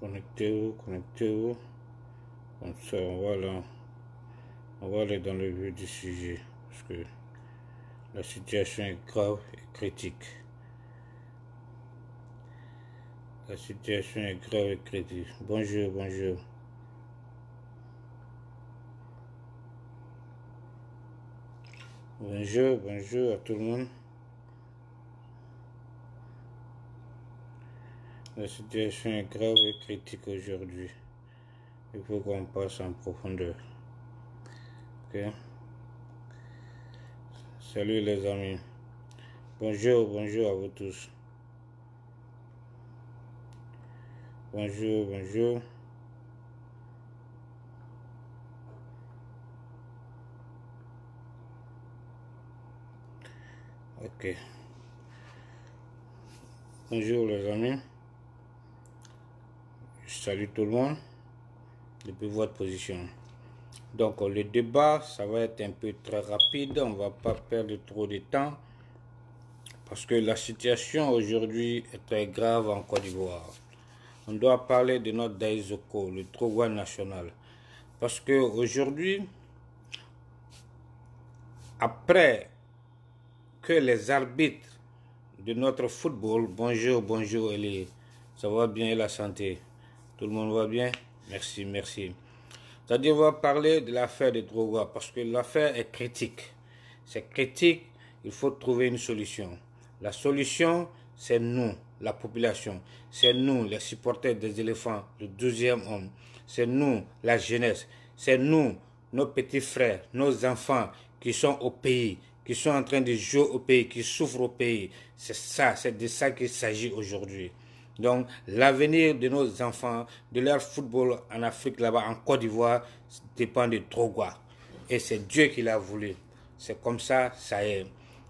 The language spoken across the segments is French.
Connectez-vous, connectez-vous. Comme ça, on va aller dans le vif du sujet. Parce que la situation est grave et critique. La situation est grave et critique. Bonjour, bonjour. Bonjour, bonjour à tout le monde. La situation est grave et critique aujourd'hui. Il faut qu'on passe en profondeur. Ok? Salut les amis. Bonjour, bonjour à vous tous. Bonjour, bonjour. Ok. Bonjour les amis. Je salue tout le monde depuis votre position. Donc le débat, ça va être un peu très rapide. On ne va pas perdre trop de temps. Parce que la situation aujourd'hui est très grave en Côte d'Ivoire. On doit parler de notre Daïsoko, le Trogwa national. Parce que aujourd'hui, après que les arbitres de notre football, bonjour, bonjour Elie, ça va bien la santé? Tout le monde va bien? Merci, merci. C'est-à-dire, on va parler de l'affaire de Drogba parce que l'affaire est critique. C'est critique, il faut trouver une solution. La solution, c'est nous, la population. C'est nous, les supporters des éléphants, le 12e homme. C'est nous, la jeunesse. C'est nous, nos petits frères, nos enfants qui sont au pays, qui sont en train de jouer au pays, qui souffrent au pays. C'est ça, c'est de ça qu'il s'agit aujourd'hui. Donc, l'avenir de nos enfants, de leur football en Afrique, là-bas, en Côte d'Ivoire, dépend de Drogba. Et c'est Dieu qui l'a voulu. C'est comme ça, ça est.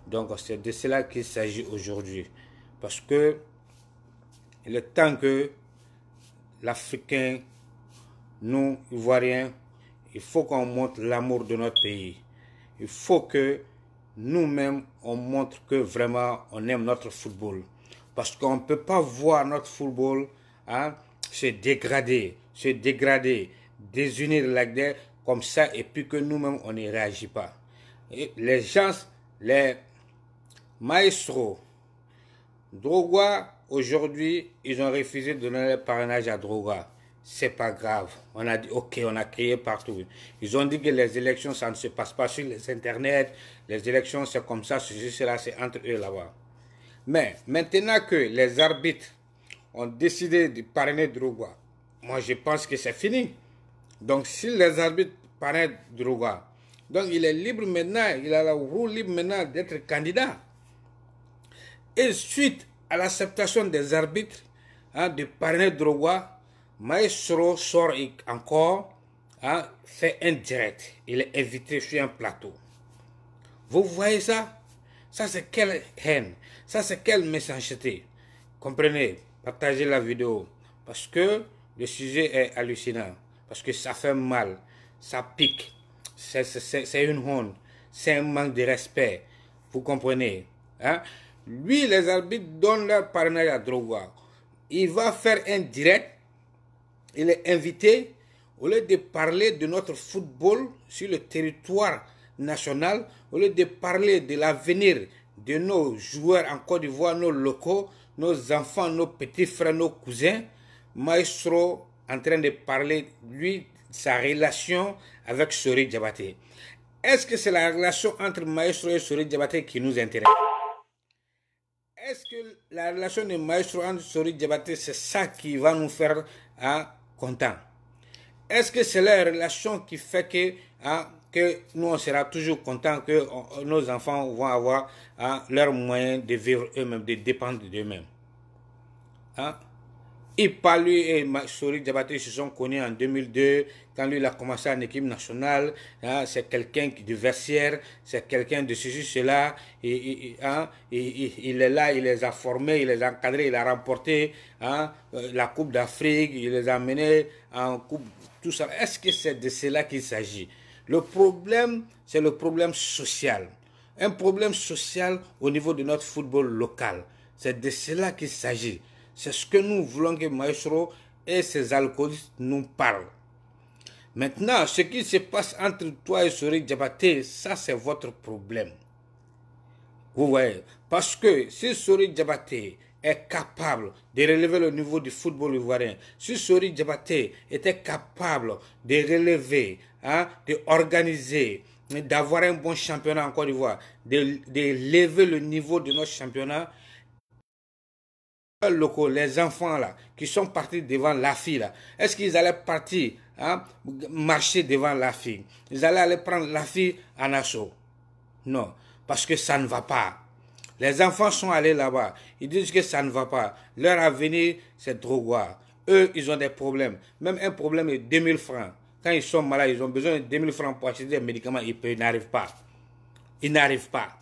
Donc, c'est de cela qu'il s'agit aujourd'hui. Parce que il est temps que l'Africain, nous, Ivoiriens, il faut qu'on montre l'amour de notre pays. Il faut que nous-mêmes, on montre que vraiment, on aime notre football. Parce qu'on ne peut pas voir notre football se dégrader, désunir like that, comme ça, et puis que nous-mêmes, on n'y réagit pas. Et les gens, les maestros, Drogba, aujourd'hui, ils ont refusé de donner le parrainage à Drogba. C'est pas grave. On a dit, ok, on a crié partout. Ils ont dit que les élections, ça ne se passe pas sur les internets. Les élections, c'est comme ça, cela, c'est entre eux là-bas. Mais maintenant que les arbitres ont décidé de parrainer Drogba, moi je pense que c'est fini. Donc si les arbitres parrainent Drogba, donc il est libre maintenant, il a la roue libre maintenant d'être candidat. Et suite à l'acceptation des arbitres de parrainer Drogba, Maestro sort encore, fait un direct. Il est invité sur un plateau. Vous voyez ça? Ça, c'est quelle haine? Ça, c'est quelle méchanceté? Comprenez? Partagez la vidéo. Parce que le sujet est hallucinant. Parce que ça fait mal. Ça pique. C'est une honte. C'est un manque de respect. Vous comprenez? Lui, les arbitres donnent leur parrainage à Drogba. Il va faire un direct. Il est invité. Au lieu de parler de notre football sur le territoire national, au lieu de parler de l'avenir de nos joueurs en Côte d'Ivoire, nos locaux, nos enfants, nos petits frères, nos cousins, Maestro en train de parler, lui, sa relation avec Sori Diabaté. Est-ce que c'est la relation entre Maestro et Sori Diabaté qui nous intéresse? Est-ce que la relation de Maestro entre Sori Diabaté, c'est ça qui va nous faire content? Est-ce que c'est la relation qui fait que nous, on sera toujours contents que nos enfants vont avoir leurs moyens de vivre eux-mêmes, de dépendre d'eux-mêmes? Lui et Sori Diabaté se sont connus en 2002, quand lui il a commencé en équipe nationale. C'est quelqu'un de versière, c'est quelqu'un de ceci, cela. Il est là, il les a formés, il les a encadrés, il a remporté la Coupe d'Afrique, il les a menés en Coupe, tout ça. Est-ce que c'est de cela qu'il s'agit? Le problème, c'est le problème social. Un problème social au niveau de notre football local. C'est de cela qu'il s'agit. C'est ce que nous voulons que Maestro et ces alcoolistes nous parlent. Maintenant, ce qui se passe entre toi et Sori Diabaté, ça c'est votre problème. Vous voyez, parce que si Sori Diabaté est capable de relever le niveau du football ivoirien, si Sori Diabaté était capable de relever, d'organiser, d'avoir un bon championnat en Côte d'Ivoire, de lever le niveau de notre championnat, locaux, les enfants là, qui sont partis devant la fille là, est-ce qu'ils allaient partir marcher devant la fille? Ils allaient aller prendre la fille en assaut? Non, parce que ça ne va pas. Les enfants sont allés là-bas, ils disent que ça ne va pas. Leur avenir, c'est Drogba. Eux, ils ont des problèmes. Même un problème de 2000 francs. Quand ils sont malades, ils ont besoin de 2000 francs pour acheter des médicaments, ils n'arrivent pas. Ils n'arrivent pas.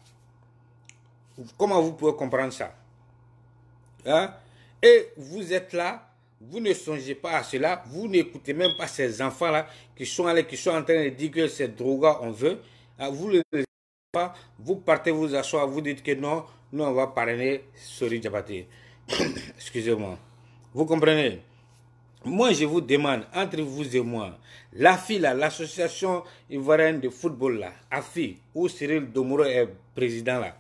Comment vous pouvez comprendre ça? Et vous êtes là, vous ne songez pas à cela, vous n'écoutez même pas ces enfants-là qui sont allés, qui sont en train de dire que c'est Drogba on veut. Vous ne les pas, vous partez vous asseoir, vous dites que non, nous on va parrainer Sori Diabaté. Excusez-moi. Vous comprenez? Moi je vous demande, entre vous et moi, l'AFI là, l'association ivoirienne de football là, AFI, où Cyril Domoro est président là,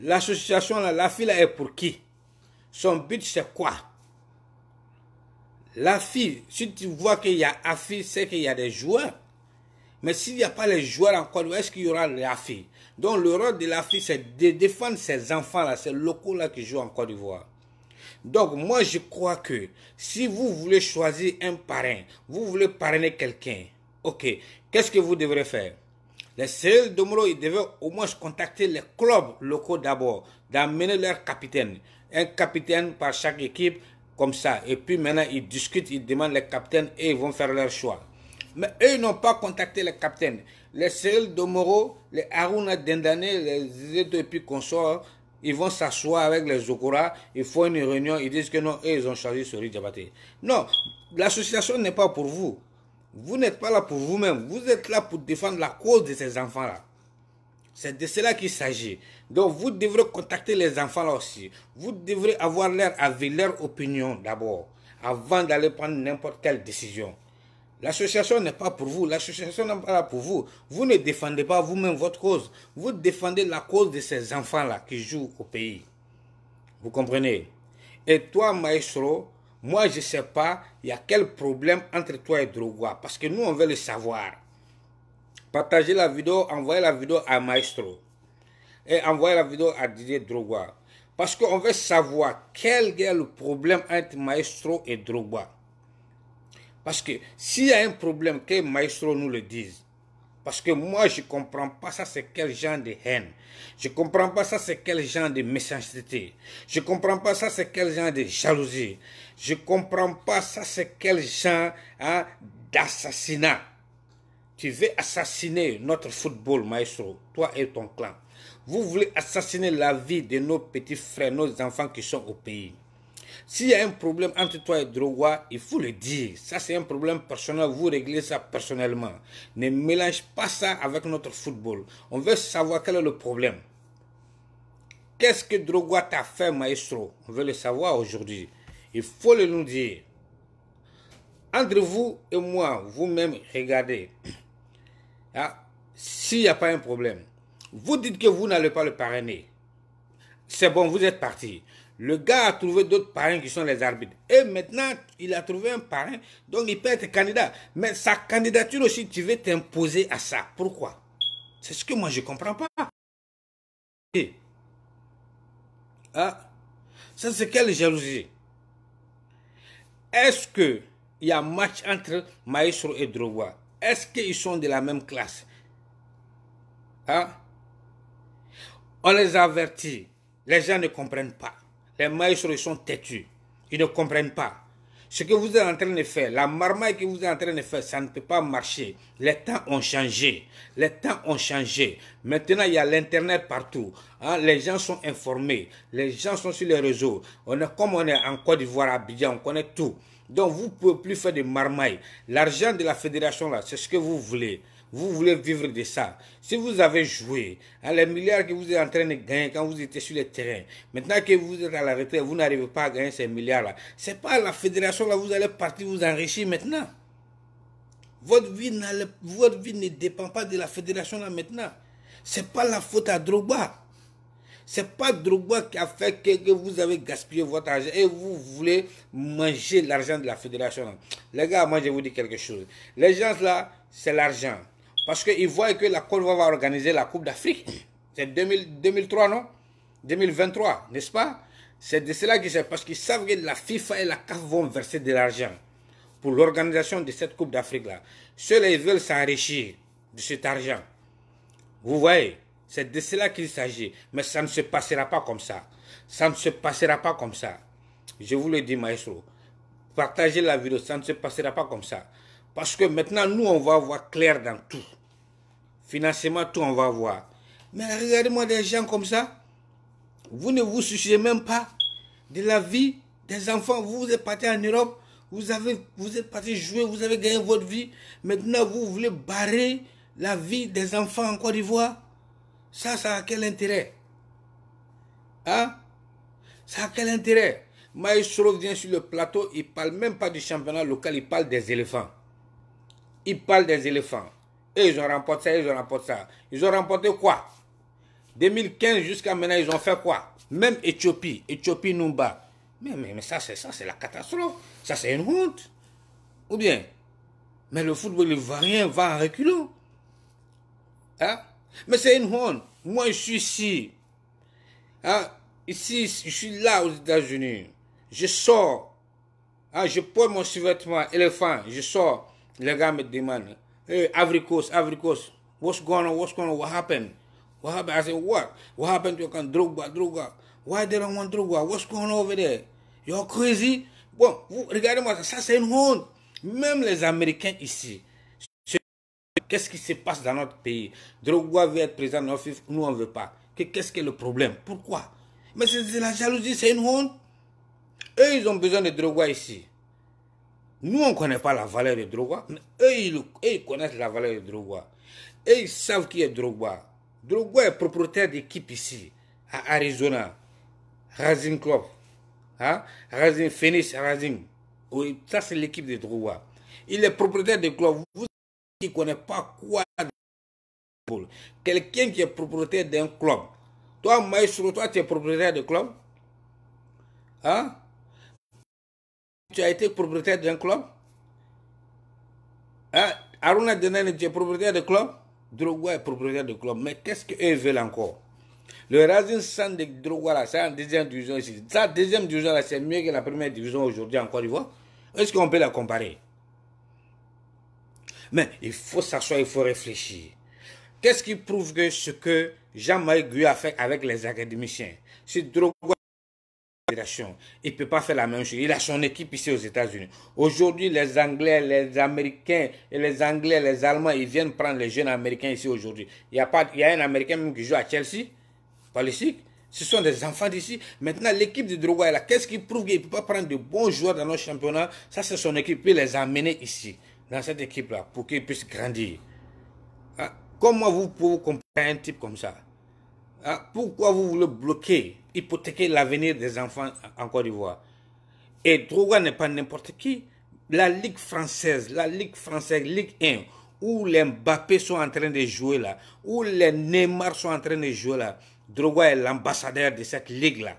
l'association là, l'AFI là est pour qui? Son but, c'est quoi? La fille, si tu vois qu'il y a AFI, c'est qu'il y a des joueurs. Mais s'il n'y a pas les joueurs en Côte d'Ivoire, est-ce qu'il y aura la fille? Donc le rôle de la fille, c'est de défendre ces enfants-là, ces locaux-là qui jouent en Côte d'Ivoire. Donc moi, je crois que si vous voulez choisir un parrain, vous voulez parrainer quelqu'un, ok, qu'est-ce que vous devrez faire? Les Cyril Domoro, ils devaient au moins contacter les clubs locaux d'abord, d'amener leur capitaine. Un capitaine par chaque équipe, comme ça. Et puis maintenant, ils discutent, ils demandent les capitaines et ils vont faire leur choix. Mais eux, ils n'ont pas contacté les capitaines. Les Cyril Domoro, les Haruna Dendane, les Eto et puis consorts, ils vont s'asseoir avec les Zokora, ils font une réunion, ils disent que non, eux, ils ont choisi Sori Diabaté. Non, l'association n'est pas pour vous. Vous n'êtes pas là pour vous-même. Vous êtes là pour défendre la cause de ces enfants-là. C'est de cela qu'il s'agit. Donc, vous devrez contacter les enfants là aussi. Vous devrez avoir leur avis, leur opinion d'abord, avant d'aller prendre n'importe quelle décision. L'association n'est pas pour vous. L'association n'est pas là pour vous. Vous ne défendez pas vous-même votre cause. Vous défendez la cause de ces enfants-là qui jouent au pays. Vous comprenez? Et toi, Maestro, moi, je ne sais pas, il y a quel problème entre toi et Drogba. Parce que nous, on veut le savoir. Partagez la vidéo, envoyez la vidéo à Maestro. Et envoyez la vidéo à Didier Drogba. Parce qu'on veut savoir quel est le problème entre Maestro et Drogba. Parce que s'il y a un problème, que Maestro nous le dise. Parce que moi, je ne comprends pas ça, c'est quel genre de haine. Je ne comprends pas ça, c'est quel genre de méchanceté. Je ne comprends pas ça, c'est quel genre de jalousie. Je ne comprends pas ça, c'est quel genre d'assassinat. Tu veux assassiner notre football, Maestro, toi et ton clan. Vous voulez assassiner la vie de nos petits frères, nos enfants qui sont au pays. S'il y a un problème entre toi et Drogba, il faut le dire. Ça, c'est un problème personnel. Vous réglez ça personnellement. Ne mélange pas ça avec notre football. On veut savoir quel est le problème. Qu'est-ce que Drogba t'a fait, Maestro? On veut le savoir aujourd'hui. Il faut le nous dire. Entre vous et moi, vous-même, regardez. S'il n'y a pas un problème, vous dites que vous n'allez pas le parrainer. C'est bon, vous êtes parti. Le gars a trouvé d'autres parrains qui sont les arbitres. Et maintenant, il a trouvé un parrain, donc il peut être candidat. Mais sa candidature aussi, tu veux t'imposer à ça. Pourquoi? C'est ce que moi, je ne comprends pas. Ça, c'est quelle jalousie? Est-ce qu'il y a un match entre Maestro et Drogba? Est-ce qu'ils sont de la même classe? On les avertit. Les gens ne comprennent pas. Les maestros, ils sont têtus. Ils ne comprennent pas. Ce que vous êtes en train de faire, la marmaille que vous êtes en train de faire, ça ne peut pas marcher. Les temps ont changé. Les temps ont changé. Maintenant, il y a l'Internet partout. Les gens sont informés. Les gens sont sur les réseaux. Comme on est en Côte d'Ivoire, à Abidjan, on connaît tout. Donc, vous ne pouvez plus faire de marmaille. L'argent de la fédération, là, c'est ce que vous voulez. Vous voulez vivre de ça. Si vous avez joué, les milliards que vous êtes en train de gagner quand vous étiez sur le terrain, maintenant que vous êtes à la retraite, vous n'arrivez pas à gagner ces milliards-là. Ce n'est pas la fédération là, vous allez partir vous enrichir maintenant. Votre vie ne dépend pas de la fédération là maintenant. Ce n'est pas la faute à Drogba. Ce n'est pas Drogba qui a fait que vous avez gaspillé votre argent et vous voulez manger l'argent de la fédération là. Les gars, moi je vous dis quelque chose. Les gens là, c'est l'argent. Parce qu'ils voient que la Côte d'Ivoire va organiser la Coupe d'Afrique. C'est 2003, non? 2023, n'est-ce pas? C'est de cela qu'ils savent. Parce qu'ils savent que la FIFA et la CAF vont verser de l'argent pour l'organisation de cette Coupe d'Afrique-là. Ceux-là, ils veulent s'enrichir de cet argent. Vous voyez? C'est de cela qu'il s'agit. Mais ça ne se passera pas comme ça. Ça ne se passera pas comme ça. Je vous le dis, maestro. Partagez la vidéo. Ça ne se passera pas comme ça. Parce que maintenant, nous, on va voir clair dans tout. Financement, tout, on va voir. Mais regardez-moi des gens comme ça. Vous ne vous souciez même pas de la vie des enfants. Vous êtes parti en Europe. Vous êtes parti jouer. Vous avez gagné votre vie. Maintenant, vous voulez barrer la vie des enfants en Côte d'Ivoire. Ça a quel intérêt? Hein? Ça a quel intérêt? Maestro vient sur le plateau. Il ne parle même pas du championnat local. Il parle des éléphants. Il parle des éléphants. Et ils ont remporté ça, ils ont remporté ça. Ils ont remporté quoi? 2015 jusqu'à maintenant, ils ont fait quoi? Même Éthiopie Numba. Mais ça, c'est la catastrophe. Ça, c'est une honte. Ou bien, mais le football ivoirien va en reculant. Hein? Mais c'est une honte. Moi, je suis ici. Hein? Ici, je suis là aux États-Unis. Je sors. Hein? Je porte mon survêtement éléphant. Je sors. Les gars me demandent, hey, Africos, what's going on, what happened? I said, what happened to your country? Drogba, why they don't want Drogba? What's going on over there? You're crazy? Bon, regardez-moi, ça c'est une honte. Même les Américains ici, qu'est-ce qui se passe dans notre pays? Drogba veut être président de notre FIFA, nous on ne veut pas. Qu'est-ce qui est le problème? Pourquoi? Mais c'est la jalousie, c'est une honte. Eux, ils ont besoin de Drogba ici. Nous, on ne connaît pas la valeur de Drogba. Mais eux, ils connaissent la valeur de Drogba. Et ils savent qui est Drogba. Drogba est propriétaire d'équipe ici, à Arizona. Racing Club. Hein? Racing, Phoenix Racing. Oui, ça, c'est l'équipe de Drogba. Il est propriétaire de club. Vous qui ne connaissez pas quoi de football. Quelqu'un qui est propriétaire d'un club. Toi, Maestro, toi, tu es propriétaire de club. Hein? Tu as été propriétaire d'un club? Hein? Aruna Denane, tu es propriétaire de club? Drogba est propriétaire de club. Mais qu'est-ce qu'eux veulent encore? Le Racing San de Drogba, là, c'est en deuxième division ici. Sa deuxième division, là, c'est mieux que la première division aujourd'hui en Côte d'Ivoire. Est-ce qu'on peut la comparer? Mais il faut s'asseoir, il faut réfléchir. Qu'est-ce qui prouve que ce que Jean-Marie Guyot a fait avec les académiciens? Si Drogba il ne peut pas faire la même chose. Il a son équipe ici aux États-Unis. Aujourd'hui, les Anglais, les Américains et les Anglais, les Allemands, ils viennent prendre les jeunes Américains ici aujourd'hui. Il y a un Américain même qui joue à Chelsea, politique. Ce sont des enfants d'ici. Maintenant, l'équipe de Drogba est là. Qu'est-ce qui prouve qu'il ne peut pas prendre de bons joueurs dans nos championnats? Ça, c'est son équipe. Il les amener ici, dans cette équipe-là, pour qu'ils puissent grandir. Hein? Comment vous pouvez comparer un type comme ça? Hein? Pourquoi vous voulez bloquer, hypothéquer l'avenir des enfants en Côte d'Ivoire? Et Drogba n'est pas n'importe qui. La Ligue française, Ligue 1, où les Mbappé sont en train de jouer là, où les Neymar sont en train de jouer là, Drogba est l'ambassadeur de cette ligue-là.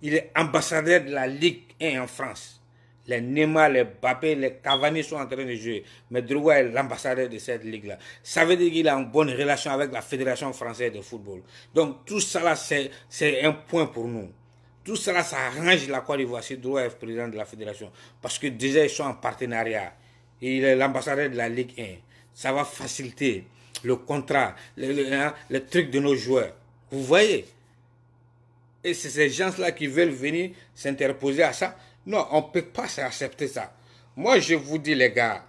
Il est ambassadeur de la Ligue 1 en France. Les Neymar, les Mbappé, les Cavani sont en train de jouer. Mais Drogba est l'ambassadeur de cette ligue-là. Ça veut dire qu'il a une bonne relation avec la Fédération française de football. Donc tout ça là, c'est un point pour nous. Tout cela, ça arrange la Côte d'Ivoire si Drogba est président de la Fédération. Parce que déjà, ils sont en partenariat. Il est l'ambassadeur de la Ligue 1. Ça va faciliter le contrat, le truc de nos joueurs. Vous voyez? Et c'est ces gens-là qui veulent venir s'interposer à ça. Non, on ne peut pas accepter ça. Moi, je vous dis, les gars,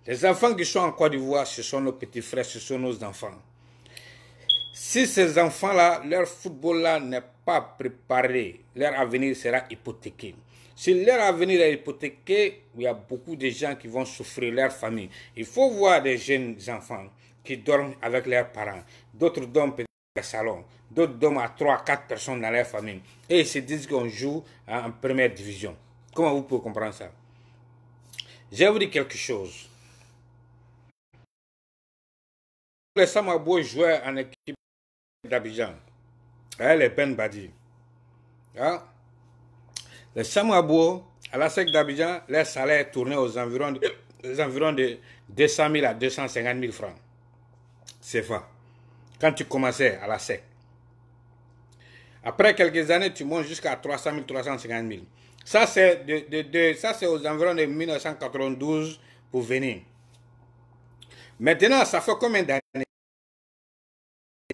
les enfants qui sont en Côte d'Ivoire, ce sont nos petits frères, ce sont nos enfants. Si ces enfants-là, leur football-là n'est pas préparé, leur avenir sera hypothéqué. Si leur avenir est hypothéqué, il y a beaucoup de gens qui vont souffrir, leur famille. Il faut voir des jeunes enfants qui dorment avec leurs parents. D'autres dorment peut-être dans le salon. D'autres dorment à 3, 4 personnes dans leur famille. Et ils se disent qu'on joue en première division. Comment vous pouvez comprendre ça? Je vais vous dire quelque chose. Les Samabo jouaient en équipe d'Abidjan. Les Ben Badi. Hein? Les Samabo, à la SEC d'Abidjan, leur salaire tournait aux environs de 200 000 à 250 000 francs. C'est ça. Quand tu commençais à la SEC. Après quelques années, tu montes jusqu'à 300 000, 350 000. Ça, c'est aux environs de 1992 pour venir. Maintenant, ça fait combien d'années?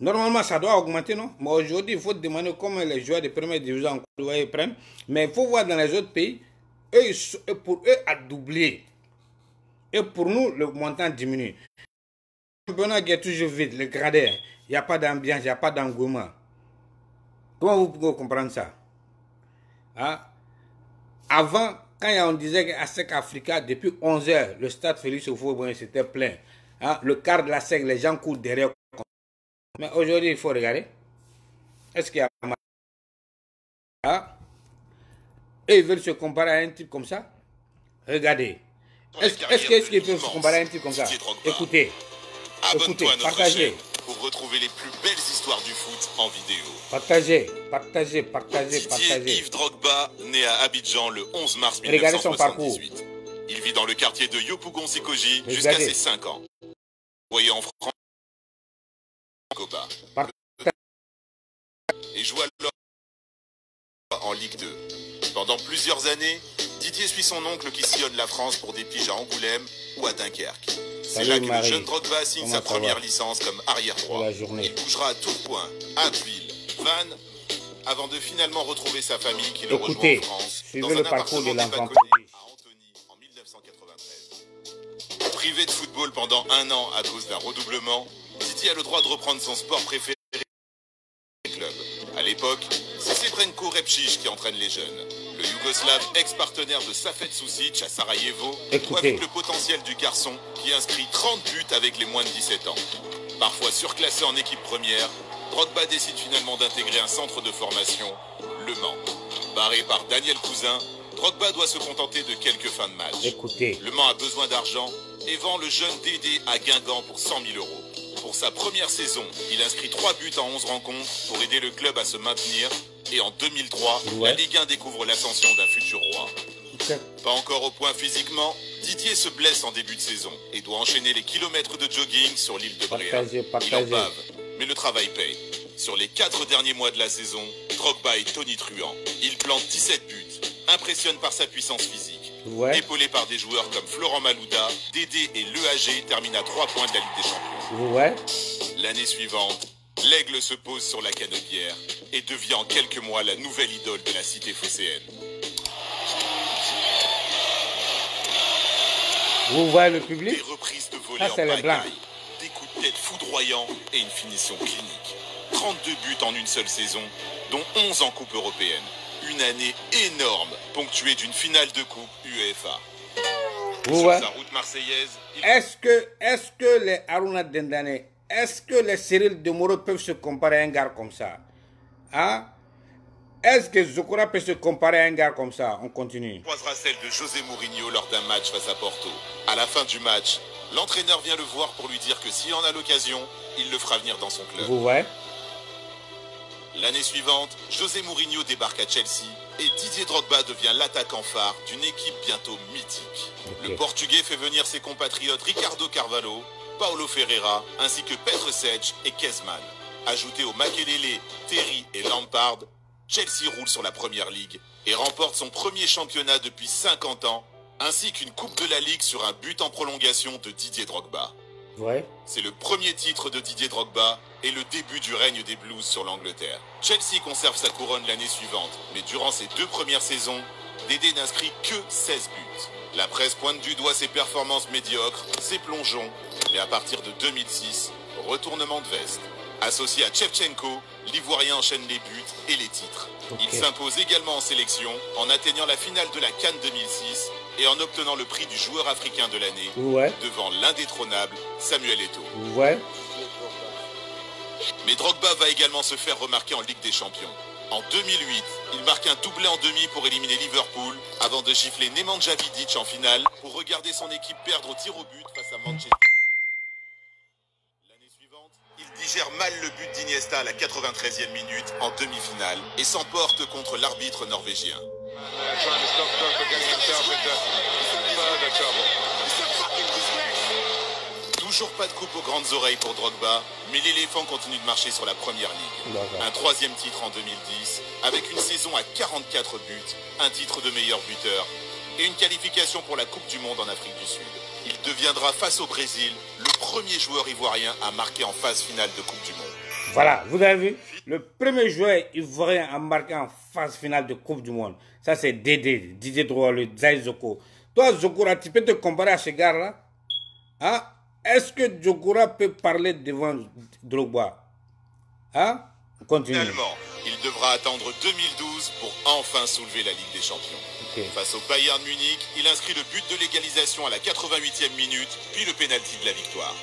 Normalement, ça doit augmenter, non? Mais aujourd'hui, il faut demander comment les joueurs de première division en Côte d'Ivoire prennent. Mais il faut voir dans les autres pays, pour eux, à doubler. Et pour nous, le montant diminue. Le championnat qui est toujours vide, le gradé, il n'y a pas d'ambiance, il n'y a pas d'engouement. Comment vous pouvez comprendre ça? Hein? Avant, quand on disait qu'à SEC Africa, depuis 11 h, le stade Félix Houphouët-Boigny c'était plein. Hein? Le quart de la SEC, les gens courent derrière. Mais aujourd'hui, il faut regarder. Est-ce qu'il y a... Ah? Et ils veulent se comparer à un type comme ça? Regardez. Est-ce qu'ils peuvent se comparer à un type comme ça? Écoutez. Écoutez, partagez. Pour retrouver les plus belles histoires du foot en vidéo. Partagez. Didier Yves Drogba, né à Abidjan le 11 mars 1978. Regardez son parcours. Il vit dans le quartier de Yopougon-Sikoji jusqu'à ses 5 ans. Voyez en France. Et joue alors en Ligue 2. Pendant plusieurs années, Didier suit son oncle qui sillonne la France pour des piges à Angoulême ou à Dunkerque. C'est là que le jeune Drogba signe sa première licence comme arrière-droit. Il bougera à Tourcoing, Abbeville, Vannes, avant de finalement retrouver sa famille qui le rejoint en France dans un appartement débalconné à Antony en 1993. Privé de football pendant 1 an à cause d'un redoublement, Didier a le droit de reprendre son sport préféré. À l'époque, c'est Srebrenko Repšić qui entraîne les jeunes. Le Yougoslave, ex-partenaire de Safet Sušić à Sarajevo, voit avec le potentiel du garçon qui inscrit 30 buts avec les moins de 17 ans. Parfois surclassé en équipe première, Drogba décide finalement d'intégrer un centre de formation, Le Mans. Barré par Daniel Cousin, Drogba doit se contenter de quelques fins de match. Le Mans a besoin d'argent et vend le jeune Dédé à Guingamp pour 100 000 €. Pour sa première saison, il inscrit 3 buts en 11 rencontres pour aider le club à se maintenir. Et en 2003, la Ligue 1 découvre l'ascension d'un futur roi. Pas encore au point physiquement, Didier se blesse en début de saison et doit enchaîner les kilomètres de jogging sur l'île de Bréa. Il en bave, mais le travail paye. Sur les 4 derniers mois de la saison, Drogba est tonitruant. Il plante 17 buts, impressionne par sa puissance physique. Épaulé par des joueurs comme Florent Malouda, Dédé et l'EAG termine à 3 points de la Ligue des Champions. L'année suivante, l'Aigle se pose sur la Canebière et devient en quelques mois la nouvelle idole de la cité phocéenne. Vous voyez le public? Des reprises de volée en pagaille, des coups de tête foudroyants et une finition clinique. 32 buts en une seule saison, dont 11 en Coupe européenne. Une année énorme, ponctuée d'une finale de Coupe UEFA. Sur sa route marseillaise... Est-ce que les Aruna Dendane, est-ce que les Cyril Demoro peuvent se comparer à un gars comme ça? Hein? Est-ce que Zokora peut se comparer à un gars comme ça? On continue. Croisera celle de José Mourinho lors d'un match face à Porto. À la fin du match, l'entraîneur vient le voir pour lui dire que s'il en a l'occasion, il le fera venir dans son club. Vous voyez? L'année suivante, José Mourinho débarque à Chelsea et Didier Drogba devient l'attaquant phare d'une équipe bientôt mythique. Le Portugais fait venir ses compatriotes Ricardo Carvalho, Paulo Ferreira, ainsi que Petr Cech et Kezman. Ajoutés aux Makelele, Terry et Lampard, Chelsea roule sur la Première Ligue et remporte son premier championnat depuis 50 ans, ainsi qu'une Coupe de la Ligue sur un but en prolongation de Didier Drogba. C'est le premier titre de Didier Drogba et le début du règne des Blues sur l'Angleterre. Chelsea conserve sa couronne l'année suivante, mais durant ses 2 premières saisons, Dédé n'inscrit que 16 buts. La presse pointe du doigt ses performances médiocres, ses plongeons, mais à partir de 2006, retournement de veste. Associé à Shevchenko, l'Ivoirien enchaîne les buts et les titres. Il s'impose également en sélection en atteignant la finale de la CAN 2006 et en obtenant le prix du joueur africain de l'année devant l'indétrônable Samuel Eto'o. Mais Drogba va également se faire remarquer en Ligue des Champions. En 2008, il marque un doublé en demi pour éliminer Liverpool avant de gifler Nemanja Vidic en finale pour regarder son équipe perdre au tir au but face à Manchester United. L'année suivante, il digère mal le but d'Iniesta à la 93e minute en demi-finale et s'emporte contre l'arbitre norvégien. Toujours pas de coupe aux grandes oreilles pour Drogba, mais l'éléphant continue de marcher sur la première ligue. Un troisième titre en 2010, avec une saison à 44 buts, un titre de meilleur buteur et une qualification pour la Coupe du Monde en Afrique du Sud. Il deviendra face au Brésil le premier joueur ivoirien à marquer en phase finale de Coupe du Monde. Voilà, vous avez vu, le premier joueur ivoirien à marquer en phase finale de Coupe du Monde. Ça c'est Didier Drogba, le Zaï Zoko. Toi Zokora, tu peux te comparer à ce gars-là? Hein? Est-ce que Zokora peut parler devant Drogba? Hein? Continue. Finalement, il devra attendre 2012 pour enfin soulever la Ligue des Champions. Face au Bayern Munich, il inscrit le but de l'égalisation à la 88e minute, puis le pénalty de la victoire.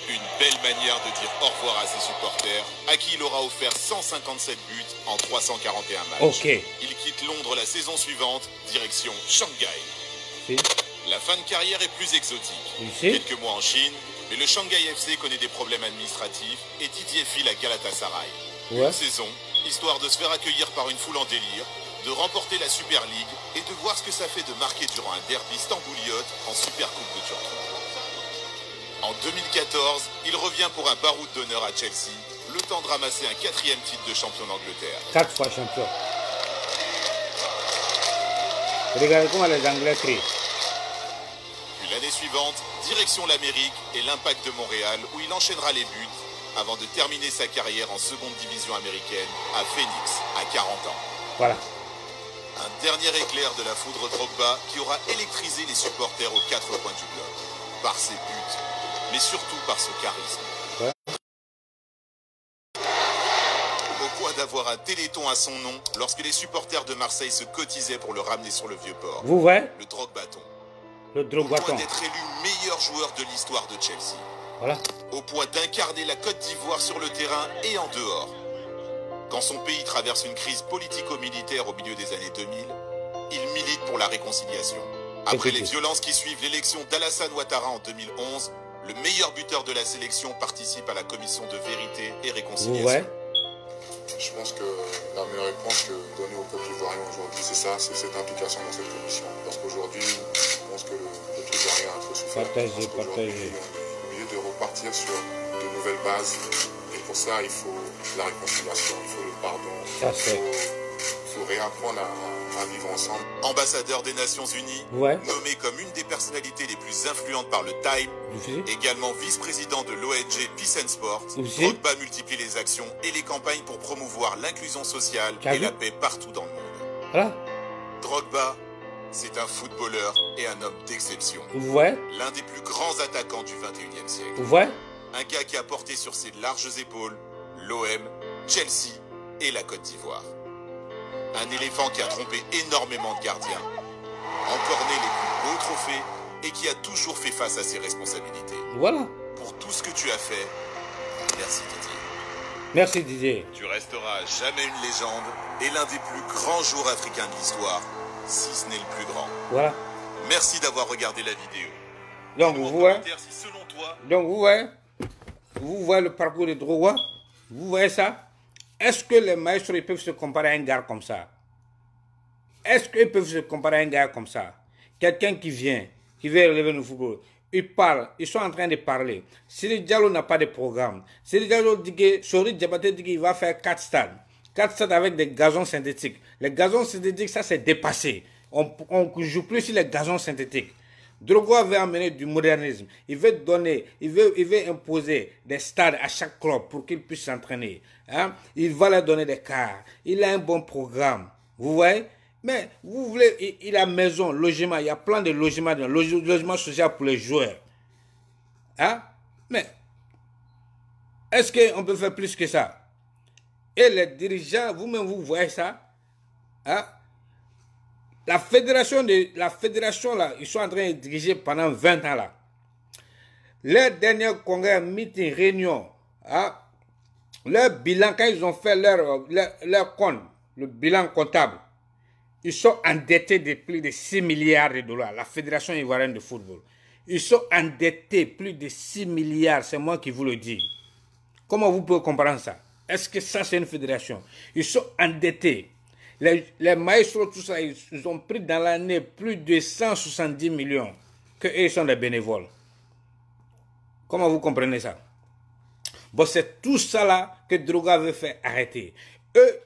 Une belle manière de dire au revoir à ses supporters, à qui il aura offert 157 buts en 341 matchs. Il quitte Londres la saison suivante, direction Shanghai. La fin de carrière est plus exotique. Quelques mois en Chine, mais le Shanghai FC connaît des problèmes administratifs et Didier file à Galatasaray. Une saison, histoire de se faire accueillir par une foule en délire, de remporter la Super League et de voir ce que ça fait de marquer durant un derby stambouliote en Super Coupe de Turquie. En 2014, il revient pour un baroud d'honneur à Chelsea, le temps de ramasser un 4e titre de champion d'Angleterre. 4 fois champion. Regardez comment les Anglais crient. Puis l'année suivante, direction l'Amérique et l'Impact de Montréal, où il enchaînera les buts, avant de terminer sa carrière en seconde division américaine à Phoenix, à 40 ans. Voilà. Un dernier éclair de la foudre Drogba qui aura électrisé les supporters aux 4 coins du globe. Par ses buts, mais surtout par son charisme. Au point d'avoir un téléthon à son nom lorsque les supporters de Marseille se cotisaient pour le ramener sur le Vieux-Port. Vous voyez? Le Drogbaton. Le Drogbaton. Au point d'être élu meilleur joueur de l'histoire de Chelsea. Voilà. Au point d'incarner la Côte d'Ivoire sur le terrain et en dehors. Quand son pays traverse une crise politico-militaire au milieu des années 2000, il milite pour la réconciliation. Après les violences qui suivent l'élection d'Alassane Ouattara en 2011, le meilleur buteur de la sélection participe à la commission de vérité et réconciliation. Je pense que la meilleure réponse que donner au peuple ivoirien aujourd'hui, c'est ça, c'est cette implication dans cette commission. Parce qu'aujourd'hui, je pense que le peuple ivoirien a trop souffert. Partagez. Au lieu de repartir sur de nouvelles bases, et pour ça, il faut la réconciliation, il faut le pardon. Il faut réapprendre à vivre ensemble. Ambassadeur des Nations Unies, nommé comme une des personnalités les plus influentes par le Time, également vice-président de l'ONG Peace and Sport, Drogba multiplie les actions et les campagnes pour promouvoir l'inclusion sociale et la paix partout dans le monde. Voilà. Drogba, c'est un footballeur et un homme d'exception. L'un des plus grands attaquants du 21e siècle. Un gars qui a porté sur ses larges épaules l'OM, Chelsea et la Côte d'Ivoire. Un éléphant qui a trompé énormément de gardiens, emporné les plus beaux trophées et qui a toujours fait face à ses responsabilités. Voilà. Pour tout ce que tu as fait, merci Didier. Merci Didier. Tu resteras jamais une légende et l'un des plus grands joueurs africains de l'histoire, si ce n'est le plus grand. Voilà. Merci d'avoir regardé la vidéo. Donc vous voyez, si selon toi... vous voyez le parcours de Drogba. Vous voyez ça? Est-ce que les maestros ils peuvent se comparer à un gars comme ça? Est-ce qu'ils peuvent se comparer à un gars comme ça? Quelqu'un qui vient relever le football. Ils parlent, ils sont en train de parler. Sidi Diallo n'a pas de programme. Sidi Diallo dit que Sori Diabaté dit qu'il va faire 4 stades. 4 stades avec des gazons synthétiques. Les gazons synthétiques, ça c'est dépassé. On ne joue plus sur les gazons synthétiques. Drogba veut amener du modernisme. Il veut donner, il veut imposer des stades à chaque club pour qu'ils puissent s'entraîner. Hein? Il va leur donner des cars. Il a un bon programme. Vous voyez? Mais vous voulez, il a maison, logement. Il y a plein de logements, logement social pour les joueurs. Hein? Mais Est-ce qu'on peut faire plus que ça? Et les dirigeants, vous-même, vous voyez ça? Hein? La fédération, là, ils sont en train de diriger pendant 20 ans là. Les derniers congrès, meeting, réunion, hein? Leur bilan, quand ils ont fait leur compte, le bilan comptable, ils sont endettés de plus de 6 milliards de dollars. La Fédération ivoirienne de football. Ils sont endettés plus de 6 milliards. C'est moi qui vous le dis. Comment vous pouvez comprendre ça? Est-ce que ça, c'est une fédération? Ils sont endettés. Les maestros, tout ça, ils ont pris dans l'année plus de 170 millions. Ils sont des bénévoles. Comment vous comprenez ça? Bon, c'est tout ça là que Drogba veut faire arrêter. Eux,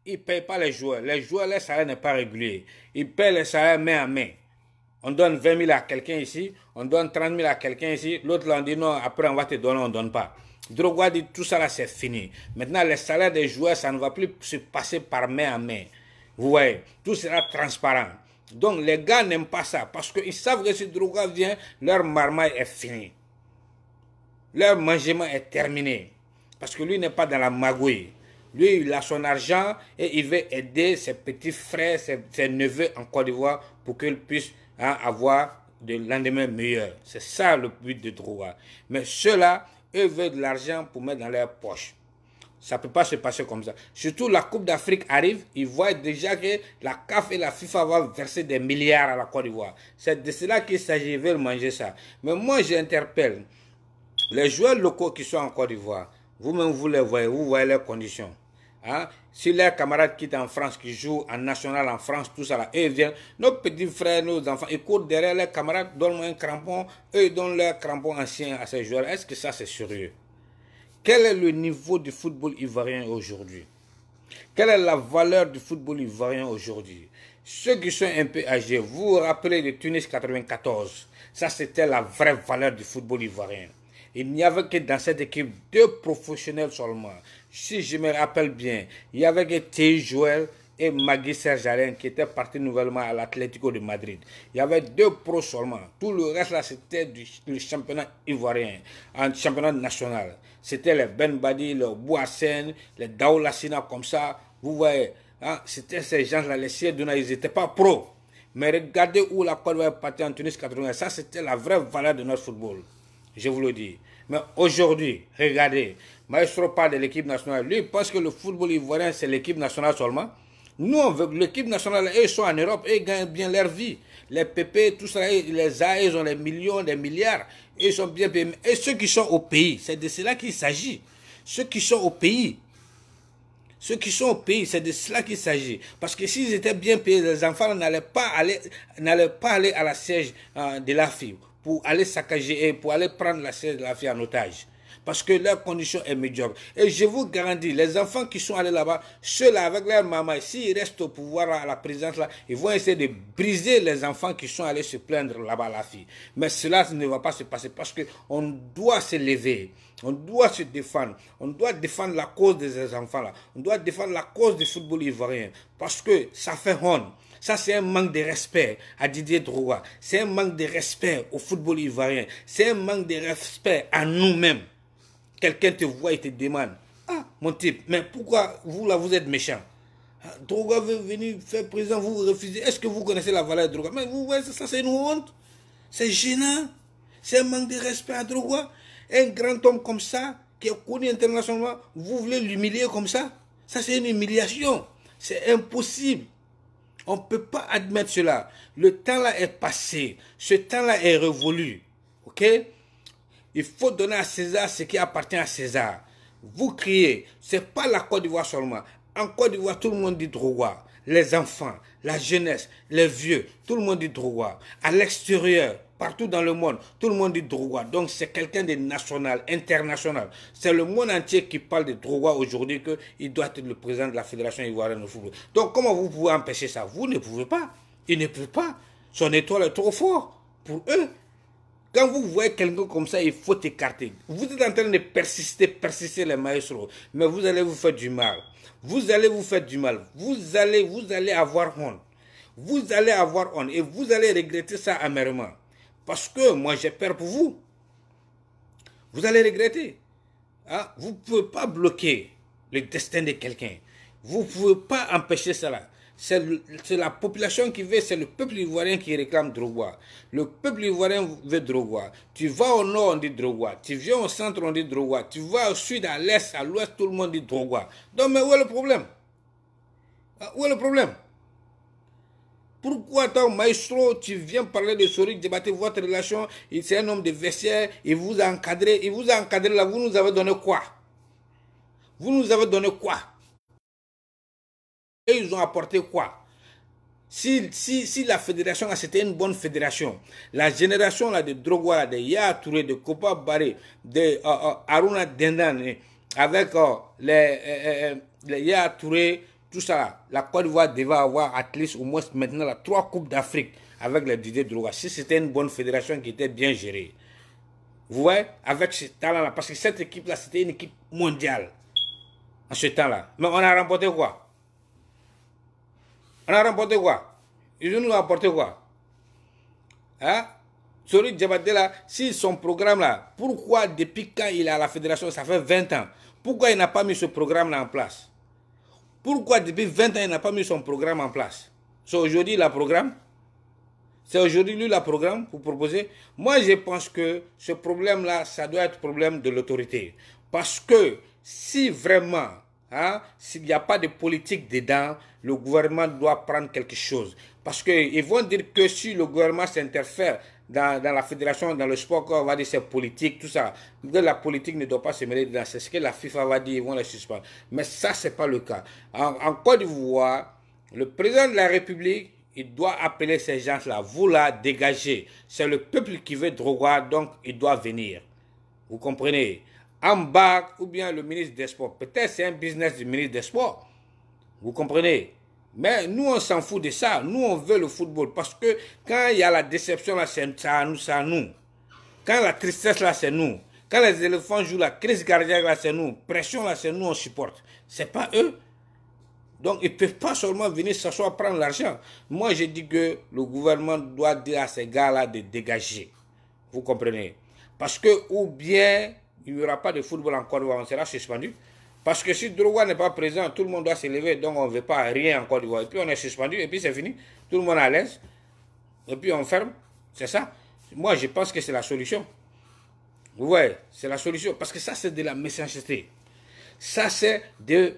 ils ne payent pas les joueurs. Les joueurs, leur salaire n'est pas régulier. Ils payent les salaires main à main. On donne 20 000 à quelqu'un ici, on donne 30 000 à quelqu'un ici. L'autre, on dit non, après on va te donner, on ne donne pas. Drogba dit tout ça là, c'est fini. Maintenant, les salaires des joueurs, ça ne va plus se passer par main à main. Vous voyez, tout sera transparent. Donc, les gars n'aiment pas ça parce qu'ils savent que si Drogba vient, leur marmaille est finie. Leur mangement est terminé. Parce que lui n'est pas dans la magouille. Lui, il a son argent et il veut aider ses petits frères, ses neveux en Côte d'Ivoire pour qu'ils puissent avoir de lendemain meilleur. C'est ça le but de Drogba. Mais ceux-là, eux veulent de l'argent pour mettre dans leur poche. Ça ne peut pas se passer comme ça. Surtout la Coupe d'Afrique arrive, ils voient déjà que la CAF et la FIFA vont verser des milliards à la Côte d'Ivoire. C'est de cela qu'il s'agit, ils veulent manger ça. Mais moi, j'interpelle les joueurs locaux qui sont en Côte d'Ivoire. Vous-même, vous les voyez, vous voyez leurs conditions. Hein? Si leurs camarades quittent en France, qui jouent en national en France, tout ça là, eux viennent, nos petits frères, nos enfants, ils courent derrière leurs camarades, donnent un crampon, eux ils donnent leur crampon ancien à ces joueurs. Est-ce que ça c'est sérieux? Quel est le niveau du football ivoirien aujourd'hui? Quelle est la valeur du football ivoirien aujourd'hui? Ceux qui sont un peu âgés, vous vous rappelez de Tunis 94, ça c'était la vraie valeur du football ivoirien. Il n'y avait que dans cette équipe 2 professionnels seulement. Si je me rappelle bien, il y avait que Théo Joël et Magui Serge Alain qui étaient partis nouvellement à l'Atlético de Madrid. Il y avait 2 pros seulement. Tout le reste là, c'était du championnat ivoirien, un championnat national. C'était les Ben Badi, les Bouassène, les Daoulassina comme ça. Vous voyez, hein, c'était ces gens-là, les Siedouna, ils n'étaient pas pros. Mais regardez où la Côte d'Ivoire est partie en Tunis 80. Ça, c'était la vraie valeur de notre football. Je vous le dis. Mais aujourd'hui, regardez, Maestro parle de l'équipe nationale. Lui, il pense que le football ivoirien, c'est l'équipe nationale seulement. Nous, on veut l'équipe nationale, eux sont en Europe, eux gagnent bien leur vie. Les PP, tout ça, les A, ils ont les millions, les milliards. Ils sont bien payés. Et ceux qui sont au pays, c'est de cela qu'il s'agit. Ceux qui sont au pays. Ceux qui sont au pays, c'est de cela qu'il s'agit. Parce que s'ils étaient bien payés, les enfants n'allaient pas aller à la siège de la fille pour aller saccager et pour aller prendre la siège de la fille en otage. Parce que leur condition est médiocre. Et je vous garantis, les enfants qui sont allés là-bas, ceux-là avec leur maman, s'ils restent au pouvoir à la présidence là, ils vont essayer de briser les enfants qui sont allés se plaindre là-bas à la fille. Mais cela ne va pas se passer parce qu'on doit se lever. On doit se défendre. On doit défendre la cause de ces enfants-là. On doit défendre la cause du football ivoirien. Parce que ça fait honte. Ça, c'est un manque de respect à Didier Drogba. C'est un manque de respect au football ivoirien. C'est un manque de respect à nous-mêmes. Quelqu'un te voit et te demande, ah, mon type, mais pourquoi vous là, vous êtes méchant? Drogba veut venir faire président, vous refusez. Est-ce que vous connaissez la valeur de Drogba? Mais vous voyez, ça c'est une honte. C'est gênant. C'est un manque de respect à Drogba. Un grand homme comme ça, qui est connu internationalement, vous voulez l'humilier comme ça? Ça c'est une humiliation. C'est impossible. On ne peut pas admettre cela. Le temps là est passé. Ce temps là est révolu. Ok? Il faut donner à César ce qui appartient à César. Vous criez, ce n'est pas la Côte d'Ivoire seulement. En Côte d'Ivoire, tout le monde dit Drogba. Les enfants, la jeunesse, les vieux, tout le monde dit Drogba. À l'extérieur, partout dans le monde, tout le monde dit Drogba. Donc c'est quelqu'un de national, international. C'est le monde entier qui parle de Drogba aujourd'hui qu'il doit être le président de la Fédération ivoirienne de football. Donc comment vous pouvez empêcher ça? Vous ne pouvez pas. Il ne peut pas. Son étoile est trop fort pour eux. Quand vous voyez quelqu'un comme ça, il faut écarter. Vous êtes en train de persister les maestros, mais vous allez vous faire du mal. Vous allez vous faire du mal. Vous allez avoir honte. Vous allez avoir honte et vous allez regretter ça amèrement. Parce que moi, j'ai peur pour vous. Vous allez regretter. Hein? Vous ne pouvez pas bloquer le destin de quelqu'un. Vous ne pouvez pas empêcher cela. C'est la population qui veut, c'est le peuple ivoirien qui réclame Drogba. Le peuple ivoirien veut Drogba. Tu vas au nord, on dit Drogba. Tu viens au centre, on dit Drogba. Tu vas au sud, à l'est, à l'ouest, tout le monde dit Drogba. Donc, mais où est le problème? Où est le problème? Pourquoi tant, maestro, tu viens parler de Sori, débattre votre relation, c'est un homme de vestiaire, il vous a encadré là, vous nous avez donné quoi? Vous nous avez donné quoi? Et ils ont apporté quoi? Si la fédération, c'était une bonne fédération, la génération là, de Drogba, de Yaya Touré, de Kopa Baré, de Aruna Dendan, avec les Yaya Touré, tout ça là, la Côte d'Ivoire devait avoir at least au moins maintenant 3 Coupes d'Afrique avec le Didier Drogba. Si c'était une bonne fédération qui était bien gérée. Vous voyez, avec ce talent-là, parce que cette équipe-là, c'était une équipe mondiale en ce temps-là. Mais on a remporté quoi? On a remporté quoi? Ils nous ont apporté quoi? Hein? Sori Diabaté là, si son programme là, pourquoi depuis quand il est à la fédération, ça fait 20 ans, pourquoi il n'a pas mis ce programme là en place? Pourquoi depuis 20 ans il n'a pas mis son programme en place? C'est aujourd'hui le programme? C'est aujourd'hui lui le programme pour proposer? Moi je pense que ce problème là, ça doit être problème de l'autorité. Parce que si vraiment, hein, s'il n'y a pas de politique dedans, le gouvernement doit prendre quelque chose. Parce qu'ils vont dire que si le gouvernement s'interfère dans la fédération, dans le sport, on va dire c'est politique, tout ça. La politique ne doit pas se mêler dedans. C'est ce que la FIFA va dire, ils vont la suspendre. Mais ça, ce n'est pas le cas. En Côte d'Ivoire, le président de la République, il doit appeler ces gens-là, vous la dégagez. C'est le peuple qui veut Drogba, donc il doit venir. Vous comprenez? En bas, ou bien le ministre des Sports. Peut-être c'est un business du ministre des Sports. Vous comprenez? Mais nous, on s'en fout de ça. Nous, on veut le football. Parce que quand il y a la déception, là, c'est à nous. Quand la tristesse, là, c'est nous. Quand les éléphants jouent la crise cardiaque, là, c'est nous. Pression, là, c'est nous, on supporte. C'est pas eux. Donc, ils ne peuvent pas seulement venir s'asseoir prendre l'argent. Moi, je dis que le gouvernement doit dire à ces gars-là de dégager. Vous comprenez? Parce que, ou bien, il n'y aura pas de football en Côte d'Ivoire, on sera suspendu. Parce que si Drogba n'est pas présent, tout le monde doit se lever, donc on ne veut pas rien en Côte d'Ivoire. Et puis on est suspendu, et puis c'est fini. Tout le monde est à l'aise. Et puis on ferme. C'est ça. Moi, je pense que c'est la solution. Vous voyez, c'est la solution. Parce que ça, c'est de la méchanceté. Ça, c'est je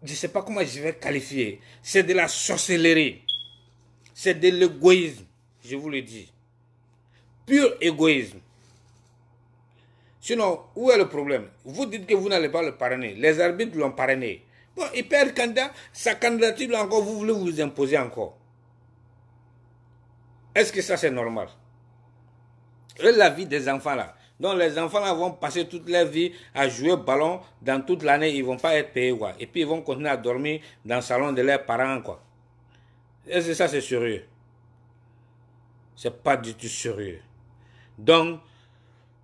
ne sais pas comment je vais qualifier. C'est de la sorcellerie. C'est de l'égoïsme, je vous le dis. Pur égoïsme. Sinon, où est le problème? Vous dites que vous n'allez pas le parrainer. Les arbitres l'ont parrainé. Bon, il perd le candidat. Sa candidature, là encore, vous voulez vous imposer encore. Est-ce que ça, c'est normal? Et la vie des enfants, là. Donc, les enfants, là, vont passer toute leur vie à jouer au ballon. Dans toute l'année, ils ne vont pas être payés, quoi. Et puis, ils vont continuer à dormir dans le salon de leurs parents, quoi. Est-ce que ça, c'est sérieux? C'est pas du tout sérieux. Donc,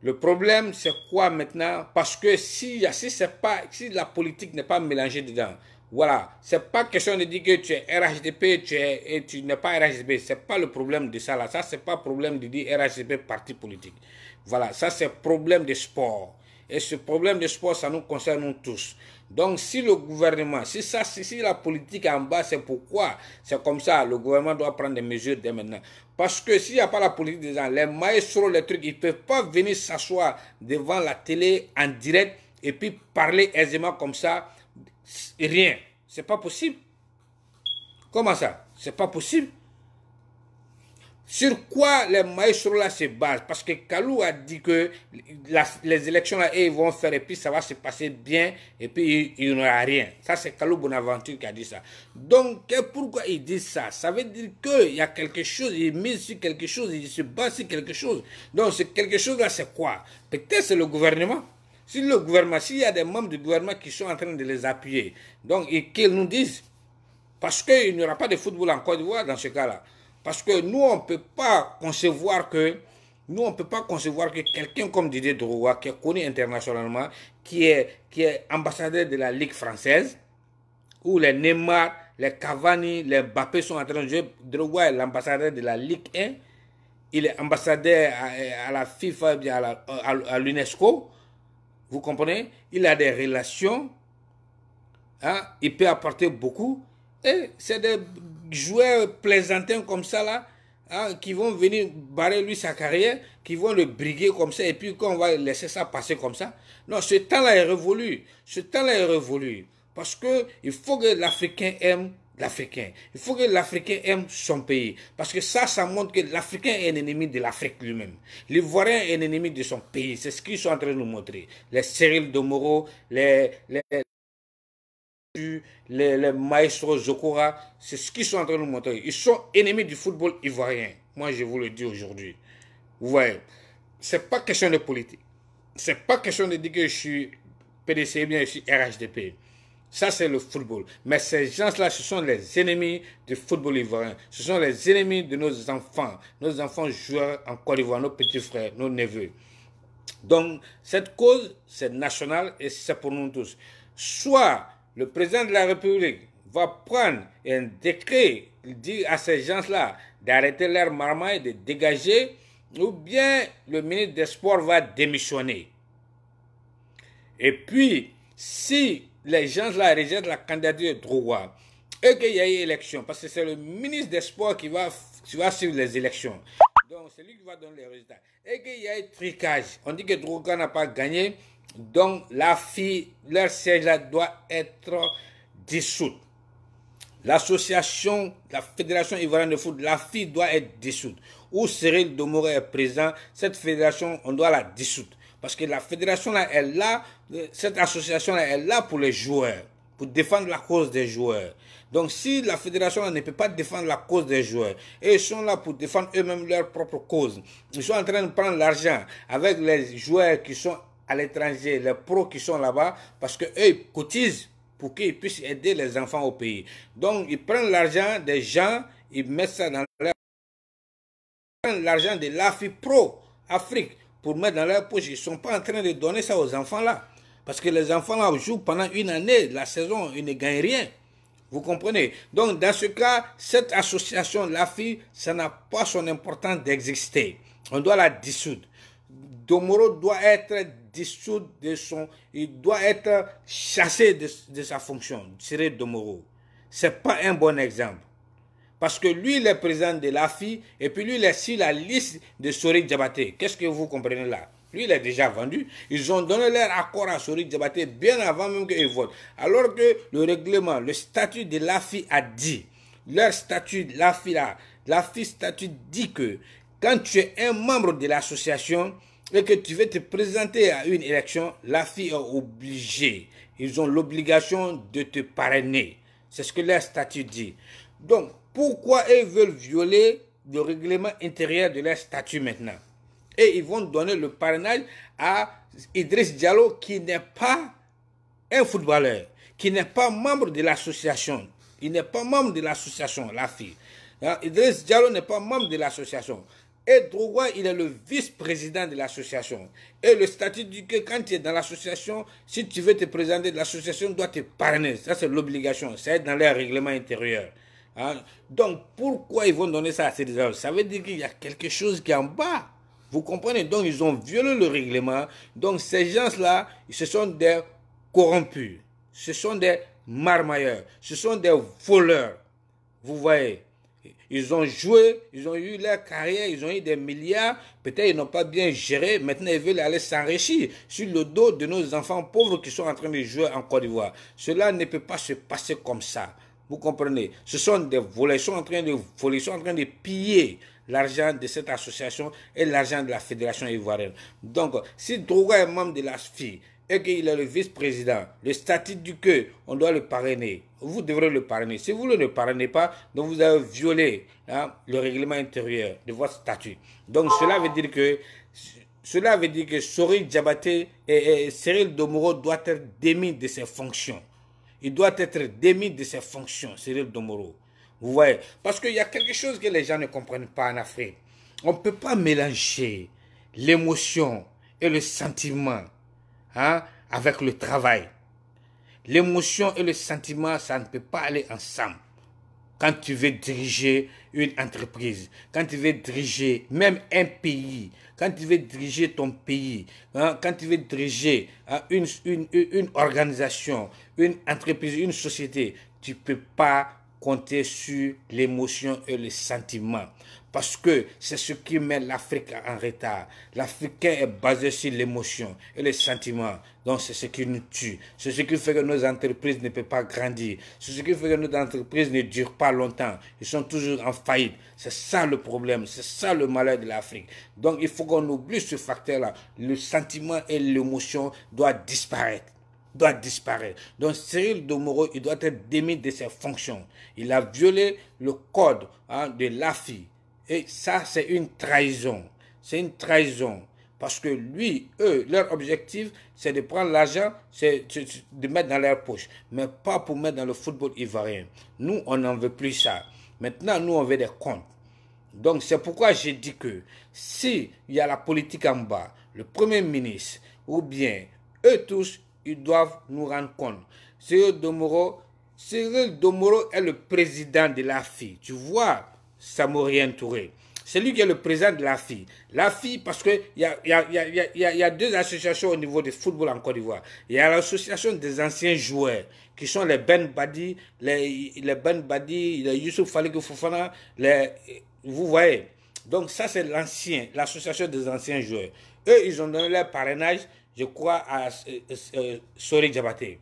le problème, c'est quoi maintenant? Parce que si la politique n'est pas mélangée dedans, voilà, c'est pas question de dire que tu es RHDP et tu n'es pas RHDP. C'est pas le problème de ça là. Ça, c'est pas le problème de dire RHDP parti politique. Voilà, ça c'est problème de sport. Et ce problème de sport, ça nous concerne nous tous. Donc, si le gouvernement, si la politique est en bas, c'est pourquoi c'est comme ça. Le gouvernement doit prendre des mesures dès maintenant. Parce que s'il n'y a pas la politique des gens, les maestros, les trucs, ils ne peuvent pas venir s'asseoir devant la télé en direct et puis parler aisément comme ça. Rien. C'est pas possible. Comment ça? C'est pas possible. Sur quoi les maestros là se basent? Parce que Kalou a dit que les élections là, ils vont faire et puis ça va se passer bien et puis il n'y aura rien. Ça, c'est Kalou Bonaventure qui a dit ça. Donc, pourquoi ils disent ça? Ça veut dire qu'il y a quelque chose, ils misent sur quelque chose, ils se basent sur quelque chose. Donc, ce quelque chose là, c'est quoi? Peut-être c'est le gouvernement. Si le gouvernement, s'il y a des membres du gouvernement qui sont en train de les appuyer, donc qu'ils nous disent, parce qu'il n'y aura pas de football en Côte d'Ivoire dans ce cas-là. Parce que nous, on ne peut pas concevoir que quelqu'un comme Didier Drogba, qui est connu internationalement, qui est ambassadeur de la Ligue française, où les Neymar, les Cavani, les Mbappé sont en train de jouer. Drogba est l'ambassadeur de la Ligue 1, il est ambassadeur à la FIFA, à l'UNESCO. Vous comprenez? Il a des relations. Hein? Il peut apporter beaucoup. Et c'est des joueurs plaisantins comme ça là. Hein, qui vont venir barrer lui sa carrière, qui vont le briguer comme ça, et puis qu'on va laisser ça passer comme ça. Non, ce temps-là est révolu. Ce temps-là est révolu. Parce que il faut que l'Africain aime l'Africain. Il faut que l'Africain aime son pays. Parce que ça montre que l'Africain est un ennemi de l'Afrique lui-même. L'Ivoirien est un ennemi de son pays. C'est ce qu'ils sont en train de nous montrer. Les Cyril Domoro, les maestros Zokora, c'est ce qu'ils sont en train de nous montrer. Ils sont ennemis du football ivoirien. Moi, je vous le dis aujourd'hui. Vous voyez, c'est pas question de politique. C'est pas question de dire que je suis PDC, bien je suis RHDP. Ça, c'est le football. Mais ces gens-là, ce sont les ennemis du football ivoirien. Ce sont les ennemis de nos enfants joueurs en Côte d'Ivoire, nos petits frères, nos neveux. Donc, cette cause, c'est national et c'est pour nous tous. Soit le président de la République va prendre un décret, dire à ces gens-là d'arrêter leur marmaille, de dégager, ou bien le ministre des Sports va démissionner. Et puis, si les gens-là rejettent la candidature de Drouwa, et qu'il y a eu élection, parce que c'est le ministre des Sports qui va suivre les élections. Donc, c'est lui qui va donner les résultats. Et qu'il y a eu tricage. On dit que Drouwa n'a pas gagné. Donc, leur siège là doit être dissoute. L'association, la Fédération ivoirienne de foot, la FI doit être dissoute. Où Cyril Domoro est présent, cette fédération, on doit la dissoudre. Parce que la fédération là est là, cette association là est là pour les joueurs, pour défendre la cause des joueurs. Donc si la fédération là ne peut pas défendre la cause des joueurs, et ils sont là pour défendre eux-mêmes leur propre cause, ils sont en train de prendre l'argent avec les joueurs qui sont à l'étranger, les pros qui sont là-bas, parce qu'eux ils cotisent pour qu'ils puissent aider les enfants au pays. Donc ils prennent l'argent des gens, ils mettent ça dans leur... Ils prennent l'argent de l'AFI Pro Afrique pour mettre dans leur poche. Ils ne sont pas en train de donner ça aux enfants là. Parce que les enfants là jouent pendant une année, la saison, ils ne gagnent rien. Vous comprenez? Donc dans ce cas, cette association, l'AFI, ça n'a pas son importance d'exister. On doit la dissoudre. Domoro doit être dissous il doit être chassé de sa fonction, Cyril Domoro. C'est pas un bon exemple. Parce que lui, il est président de l'AFI, et puis lui, il est sur la liste de Sori Diabaté. Qu'est-ce que vous comprenez là? Lui, il est déjà vendu. Ils ont donné leur accord à Sori Diabaté bien avant même qu'ils votent. Alors que le règlement, le statut de l'AFI a dit, leur statut, l'AFI statut dit que quand tu es un membre de l'association, et que tu veux te présenter à une élection, l'AFI est obligée. Ils ont l'obligation de te parrainer. C'est ce que leur statut dit. Donc, pourquoi ils veulent violer le règlement intérieur de leur statut maintenant? Et ils vont donner le parrainage à Idriss Diallo qui n'est pas un footballeur, qui n'est pas membre de l'association. Il n'est pas membre de l'association, l'AFI. Idriss Diallo n'est pas membre de l'association. Et Drouwa, il est le vice-président de l'association. Et le statut dit que quand tu es dans l'association, si tu veux te présenter, l'association doit te parrainer. Ça, c'est l'obligation. C'est dans leur règlement intérieur. Hein? Donc, pourquoi ils vont donner ça à ces gens? Ça veut dire qu'il y a quelque chose qui est en bas. Vous comprenez? Donc, ils ont violé le règlement. Donc, ces gens-là, ce sont des corrompus. Ce sont des marmailleurs. Ce sont des voleurs. Vous voyez? Ils ont joué, ils ont eu leur carrière, ils ont eu des milliards. Peut-être ils n'ont pas bien géré. Maintenant, ils veulent aller s'enrichir sur le dos de nos enfants pauvres qui sont en train de jouer en Côte d'Ivoire. Cela ne peut pas se passer comme ça. Vous comprenez? Ce sont des voleurs. Ils sont en train de voler, ils sont en train de piller l'argent de cette association et l'argent de la Fédération ivoirienne. Donc, si Drouwa est membre de la FI et qu'il est le vice-président, le statut du que on doit le parrainer. Vous devrez le parrainer. Si vous ne le parrainez pas, donc vous avez violé le règlement intérieur de votre statut. Donc cela veut dire que Sori Diabaté et Cyril Domoro doivent être démis de ses fonctions. Il doit être démis de ses fonctions, Cyril Domoro. Vous voyez? Parce qu'il y a quelque chose que les gens ne comprennent pas en Afrique. On ne peut pas mélanger l'émotion et le sentiment avec le travail. L'émotion et le sentiment, ça ne peut pas aller ensemble. quand tu veux diriger une entreprise, quand tu veux diriger même un pays, quand tu veux diriger ton pays, hein, quand tu veux diriger une organisation, une entreprise, une société, tu ne peux pas compter sur l'émotion et le sentiment. Parce que c'est ce qui met l'Afrique en retard. L'Africain est basé sur l'émotion et le sentiment. Donc c'est ce qui nous tue. C'est ce qui fait que nos entreprises ne peuvent pas grandir. C'est ce qui fait que nos entreprises ne durent pas longtemps. Ils sont toujours en faillite. C'est ça le problème. C'est ça le malheur de l'Afrique. Donc il faut qu'on oublie ce facteur-là. Le sentiment et l'émotion doivent disparaître. Donc Cyril Domoro, il doit être démis de ses fonctions. Il a violé le code de l'AFI. Et ça, c'est une trahison. C'est une trahison. Parce que lui, eux, leur objectif, c'est de prendre l'argent, c'est de mettre dans leur poche. Mais pas pour mettre dans le football ivoirien. Nous, on n'en veut plus ça. Maintenant, nous, on veut des comptes. Donc, c'est pourquoi j'ai dit que si il y a la politique en bas, le Premier ministre, ou bien eux tous, ils doivent nous rendre compte. Cyril Domoro est le président de l'AFI. Tu vois, Samorien Touré. C'est lui qui est le président de l'AFI. L'AFI, parce qu'il y a deux associations au niveau du football en Côte d'Ivoire. Il y a l'association des anciens joueurs, qui sont les Ben Badi, les Youssouf Falik Fofana, vous voyez. Donc ça, c'est l'association des anciens joueurs. Eux, ils ont donné leur parrainage, je crois, à Sori Diabaté.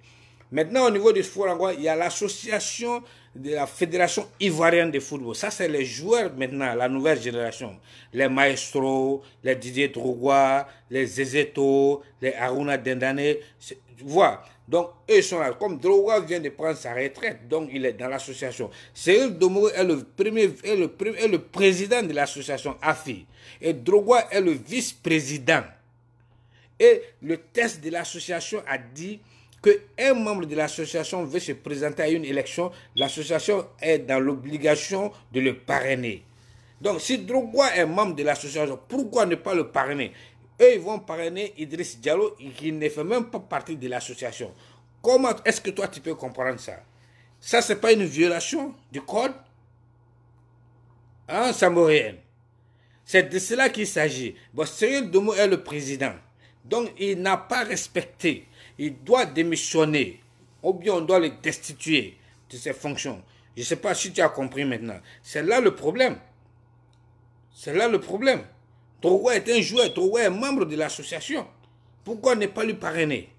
Maintenant, au niveau du football, il y a l'association de la Fédération ivoirienne de football. Ça, c'est les joueurs maintenant, la nouvelle génération. Les Maestro, les Didier Drogba, les Zezeto, les Aruna Dendane. Tu vois, donc, eux, ils sont là. Comme Drogba vient de prendre sa retraite, donc il est dans l'association. Cyril Domoro est le président de l'association AFI. Et Drogba est le vice-président. Et le test de l'association a dit qu'un membre de l'association veut se présenter à une élection, l'association est dans l'obligation de le parrainer. Donc, si Drogba est membre de l'association, pourquoi ne pas le parrainer? Eux, ils vont parrainer Idriss Diallo, qui ne fait même pas partie de l'association. Comment est-ce que toi, tu peux comprendre ça? Ça, ce n'est pas une violation du code? Hein, Samorien? C'est de cela qu'il s'agit. Bon, Cyril Domoro est le président. Donc, il n'a pas respecté. Il doit démissionner. Ou bien on doit le destituer de ses fonctions. Je ne sais pas si tu as compris maintenant. C'est là le problème. C'est là le problème. Drogba est un joueur. Drogba est membre de l'association. Pourquoi ne pas lui parrainer?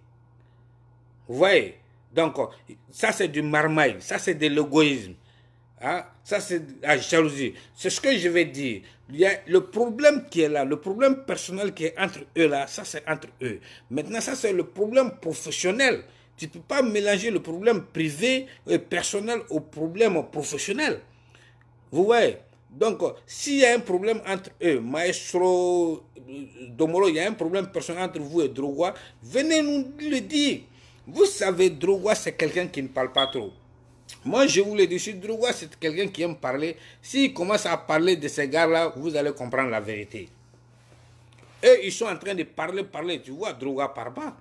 Vous voyez? Donc, ça c'est du marmaille. Ça c'est de l'égoïsme. Hein? Ça c'est de la jalousie. C'est ce que je vais dire. Il y a le problème qui est là, le problème personnel qui est entre eux là, ça c'est entre eux. Maintenant, ça c'est le problème professionnel. Tu ne peux pas mélanger le problème privé et personnel au problème professionnel. Vous voyez? Donc, s'il y a un problème entre eux, Maestro, Domoro, il y a un problème personnel entre vous et Drogba, venez nous le dire. Vous savez, Drogba c'est quelqu'un qui ne parle pas trop. Moi, je vous le dis, si Drogba, c'est quelqu'un qui aime parler. S'il commence à parler de ces gars-là, vous allez comprendre la vérité. Eux, ils sont en train de parler. Tu vois, Drogba ne parle pas.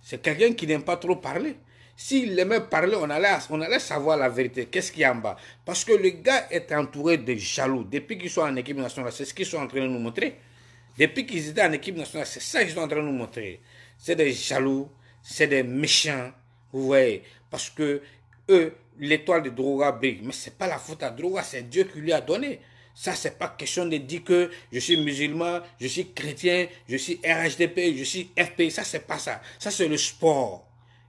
C'est quelqu'un qui n'aime pas trop parler. S'il aimait parler, on allait savoir la vérité. Qu'est-ce qu'il y a en bas? Parce que le gars est entouré de jaloux. Depuis qu'ils sont en équipe nationale, c'est ce qu'ils sont en train de nous montrer. Depuis qu'ils étaient en équipe nationale, c'est ça qu'ils sont en train de nous montrer. C'est des jaloux, c'est des méchants. Vous voyez? Parce que eux, l'étoile de Drogba brille. Mais ce n'est pas la faute à Drogba, c'est Dieu qui lui a donné. Ça, ce n'est pas question de dire que je suis musulman, je suis chrétien, je suis RHDP, je suis FP. Ça, c'est pas ça. Ça, c'est le sport.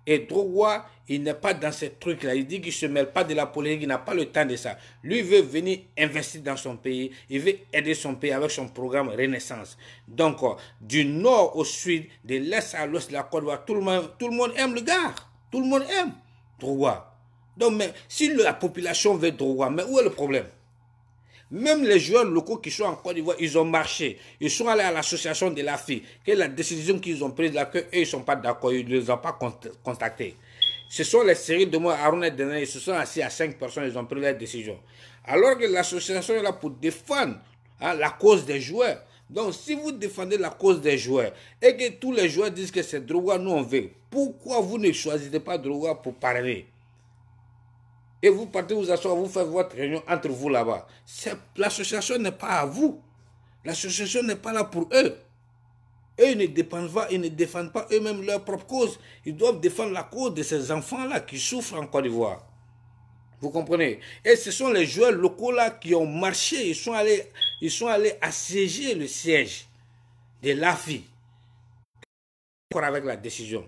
Et Drogba, il n'est pas dans ces trucs-là. Il dit qu'il ne se mêle pas de la politique, il n'a pas le temps de ça. Lui, il veut venir investir dans son pays. Il veut aider son pays avec son programme Renaissance. Donc, du nord au sud, de l'est à l'ouest de la Côte d'Ivoire, tout le monde aime le gars. Tout le monde aime Drogba. Donc, mais si la population veut Drogba, mais où est le problème? Même les joueurs locaux qui sont en Côte d'Ivoire, ils ont marché. Ils sont allés à l'association de l'AFI. Quelle est la décision qu'ils ont prise là, qu'eux, ils ne sont pas d'accord, ils ne les ont pas contactés. Ce sont les séries de mois, Aruna Dendane, ils se sont assis à 5 personnes, ils ont pris leur décision. Alors que l'association est là pour défendre la cause des joueurs. Donc, si vous défendez la cause des joueurs et que tous les joueurs disent que c'est Drogba, nous on veut, pourquoi vous ne choisissez pas Drogba pour parler? Et vous partez vous asseoir, vous faites votre réunion entre vous là-bas. L'association n'est pas à vous. L'association n'est pas là pour eux. Eux, ils ne défendent pas eux-mêmes leur propre cause. Ils doivent défendre la cause de ces enfants-là qui souffrent en Côte d'Ivoire. Vous comprenez? Et ce sont les joueurs locaux là qui ont marché. Ils sont allés assiéger le siège de l'AFI. Avec la décision.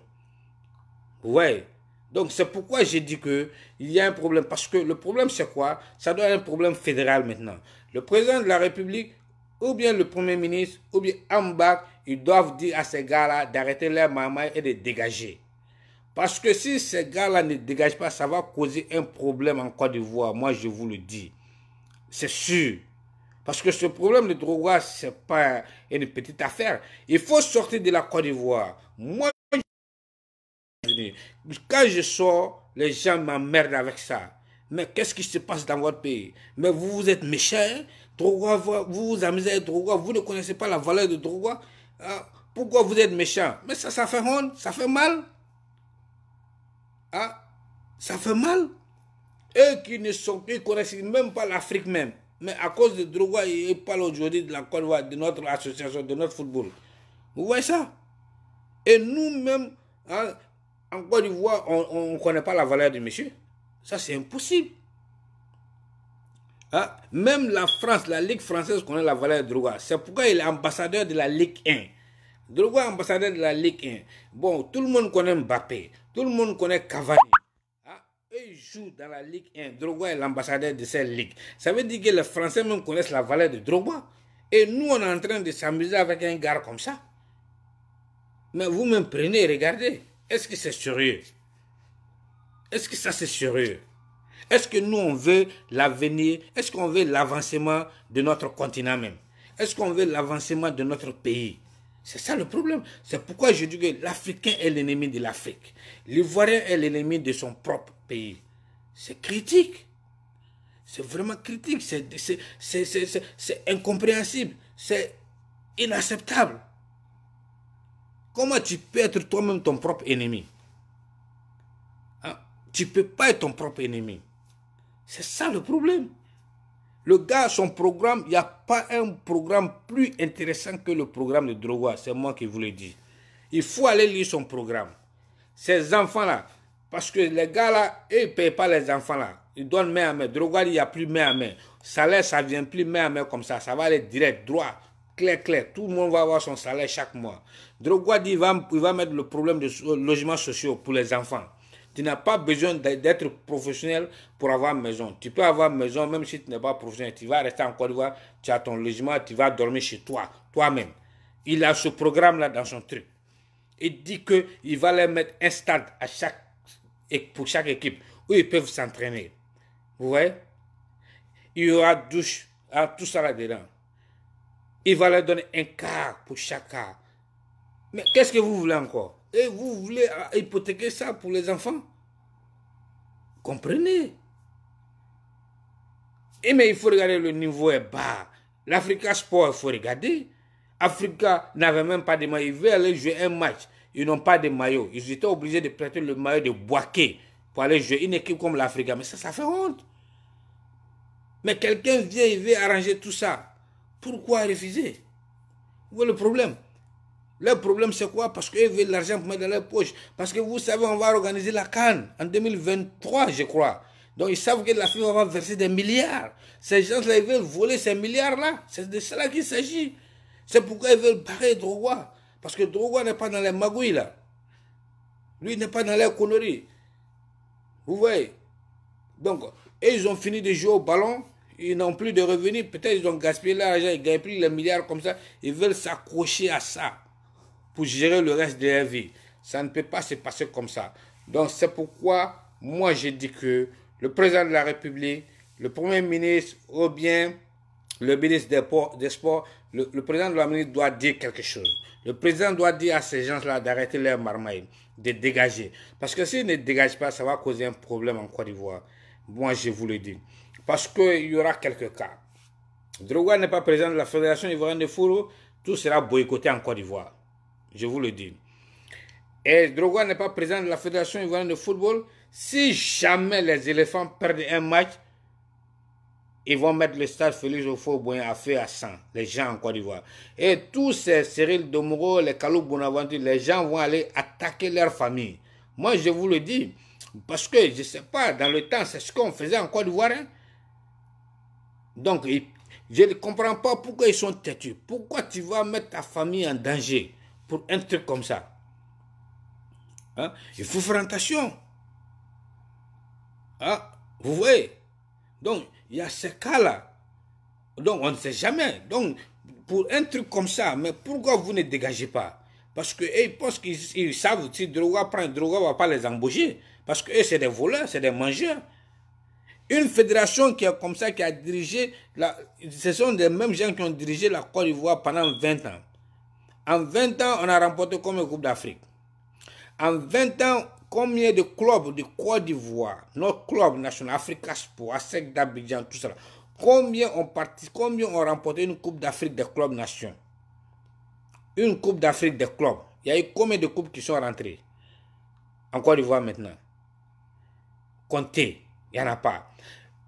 Vous voyez? Donc c'est pourquoi j'ai dit qu'il y a un problème. Parce que le problème c'est quoi? Ça doit être un problème fédéral maintenant. Le président de la République, ou bien le Premier ministre, ou bien Ambak, ils doivent dire à ces gars-là d'arrêter leur marmaille et de dégager. Parce que si ces gars-là ne dégagent pas, ça va causer un problème en Côte d'Ivoire. Moi, je vous le dis. C'est sûr. Parce que ce problème de Drogba, ce n'est pas une petite affaire. Il faut sortir de la Côte d'Ivoire. Moi, quand je sors, les gens m'emmerdent avec ça. Mais qu'est-ce qui se passe dans votre pays? Mais vous êtes méchants. Drogba, vous vous amusez avec Drogba. Vous ne connaissez pas la valeur de Drogba. Pourquoi vous êtes méchants? Mais ça fait honte, ça fait mal. Ça fait mal. Eux qui ne connaissent même pas l'Afrique même. Mais à cause de Drogba, ils parlent aujourd'hui de la Côte d'Ivoire, de notre association, de notre football. Vous voyez ça? Et nous-mêmes, en Côte d'Ivoire, on ne connaît pas la valeur du monsieur. Ça, c'est impossible. Même la France, la Ligue française connaît la valeur de Drogba. C'est pourquoi il est ambassadeur de la Ligue 1. Drogba est ambassadeur de la Ligue 1. Bon, tout le monde connaît Mbappé. Tout le monde connaît Cavani. Eux, ils jouent dans la Ligue 1. Drogba est l'ambassadeur de cette ligue. Ça veut dire que les Français même connaissent la valeur de Drogba. Et nous, on est en train de s'amuser avec un gars comme ça. Mais vous-même prenez et regardez. Est-ce que c'est sérieux? Est-ce que ça c'est sérieux? Est-ce que nous, on veut l'avenir? Est-ce qu'on veut l'avancement de notre continent même? Est-ce qu'on veut l'avancement de notre pays? C'est ça le problème. C'est pourquoi je dis que l'Africain est l'ennemi de l'Afrique. L'Ivoirien est l'ennemi de son propre pays. C'est critique. C'est vraiment critique. C'est incompréhensible. C'est inacceptable. Comment tu peux être toi-même ton propre ennemi? Tu ne peux pas être ton propre ennemi. C'est ça le problème. Le gars, son programme, il n'y a pas un programme plus intéressant que le programme de Drogba. C'est moi qui vous le dis. Il faut aller lire son programme. Ces enfants-là, parce que les gars-là, eux, ils ne payent pas les enfants-là. Ils donnent main à main. Drogba, il n'y a plus main à main. Salaire, ça ne vient plus main à main comme ça. Ça va aller direct, droit, clair. Tout le monde va avoir son salaire chaque mois. Drogba dit qu'il va mettre le problème de logements sociaux pour les enfants. Tu n'as pas besoin d'être professionnel pour avoir maison. Tu peux avoir maison même si tu n'es pas professionnel. Tu vas rester en Côte d'Ivoire, tu as ton logement, tu vas dormir chez toi, toi-même. Il a ce programme-là dans son truc. Il dit qu'il va leur mettre un stade pour chaque équipe où ils peuvent s'entraîner. Vous voyez? Il y aura douche, tout ça là-dedans. Il va leur donner un quart pour chaque quart. Mais qu'est-ce que vous voulez encore? Et vous voulez hypothéquer ça pour les enfants? Comprenez? Mais il faut regarder, le niveau est bas. L'Africa Sport, il faut regarder. Africa n'avait même pas de maillot. Ils veulent aller jouer un match. Ils n'ont pas de maillot. Ils étaient obligés de prêter le maillot de Boaké pour aller jouer une équipe comme l'Africa. Mais ça fait honte. Mais quelqu'un vient, il veut arranger tout ça. Pourquoi refuser? Vous voyez le problème? Le problème, c'est quoi? Parce qu'ils veulent l'argent pour mettre dans leur poche. Parce que vous savez, on va organiser la CAN en 2023, je crois. Donc, ils savent que la FIFA va verser des milliards. Ces gens-là, ils veulent voler ces milliards-là. C'est de cela qu'il s'agit. C'est pourquoi ils veulent barrer Drogba. Parce que Drogba n'est pas dans les magouilles, là. Lui, n'est pas dans les conneries. Vous voyez? Donc, et ils ont fini de jouer au ballon. Ils n'ont plus de revenus. Peut-être ils ont gaspillé l'argent. Ils gagnent plus les milliards comme ça. Ils veulent s'accrocher à ça pour gérer le reste de leur vie. Ça ne peut pas se passer comme ça. Donc, c'est pourquoi moi, j'ai dit que le président de la République, le Premier ministre, ou bien le ministre des Sports, le président de la ministre doit dire quelque chose. Le président doit dire à ces gens-là d'arrêter leur marmaille, de dégager. Parce que s'ils ne dégagent pas, ça va causer un problème en Côte d'Ivoire. Moi, je vous le dis. Parce qu'il y aura quelques cas. Drogba n'est pas président de la Fédération ivoirienne de football, tout sera boycotté en Côte d'Ivoire. Je vous le dis. Et Drogba n'est pas président de la Fédération ivoirienne de football. Si jamais les éléphants perdent un match, ils vont mettre le stade Félix Houphouët-Boigny à feu à sang, les gens en Côte d'Ivoire. Et tous ces Cyril Domoro, les Kalou Bonaventure, les gens vont aller attaquer leur famille. Moi, je vous le dis, parce que, je ne sais pas, dans le temps, c'est ce qu'on faisait en Côte d'Ivoire. Hein? Donc, je ne comprends pas pourquoi ils sont têtus. Pourquoi tu vas mettre ta famille en danger pour un truc comme ça? Hein? Il faut faire attention. Hein? Vous voyez? Donc, il y a ces cas-là. Donc, on ne sait jamais. Donc, pour un truc comme ça, mais pourquoi vous ne dégagez pas? Parce qu'ils pensent qu'ils savent si Droga prend Droga, ne va pas les embaucher. Parce que c'est des voleurs, c'est des mangeurs. Une fédération qui est comme ça, qui a dirigé, ce sont les mêmes gens qui ont dirigé la Côte d'Ivoire pendant 20 ans. En 20 ans, on a remporté combien de Coupes d'Afrique? En 20 ans, combien de clubs de Côte d'Ivoire, notre club national, Africa Sport, ASEC d'Abidjan, tout ça, combien ont remporté une Coupe d'Afrique des clubs nations? Une Coupe d'Afrique des clubs. Il y a eu combien de coupes qui sont rentrées en Côte d'Ivoire maintenant? Comptez, il n'y en a pas.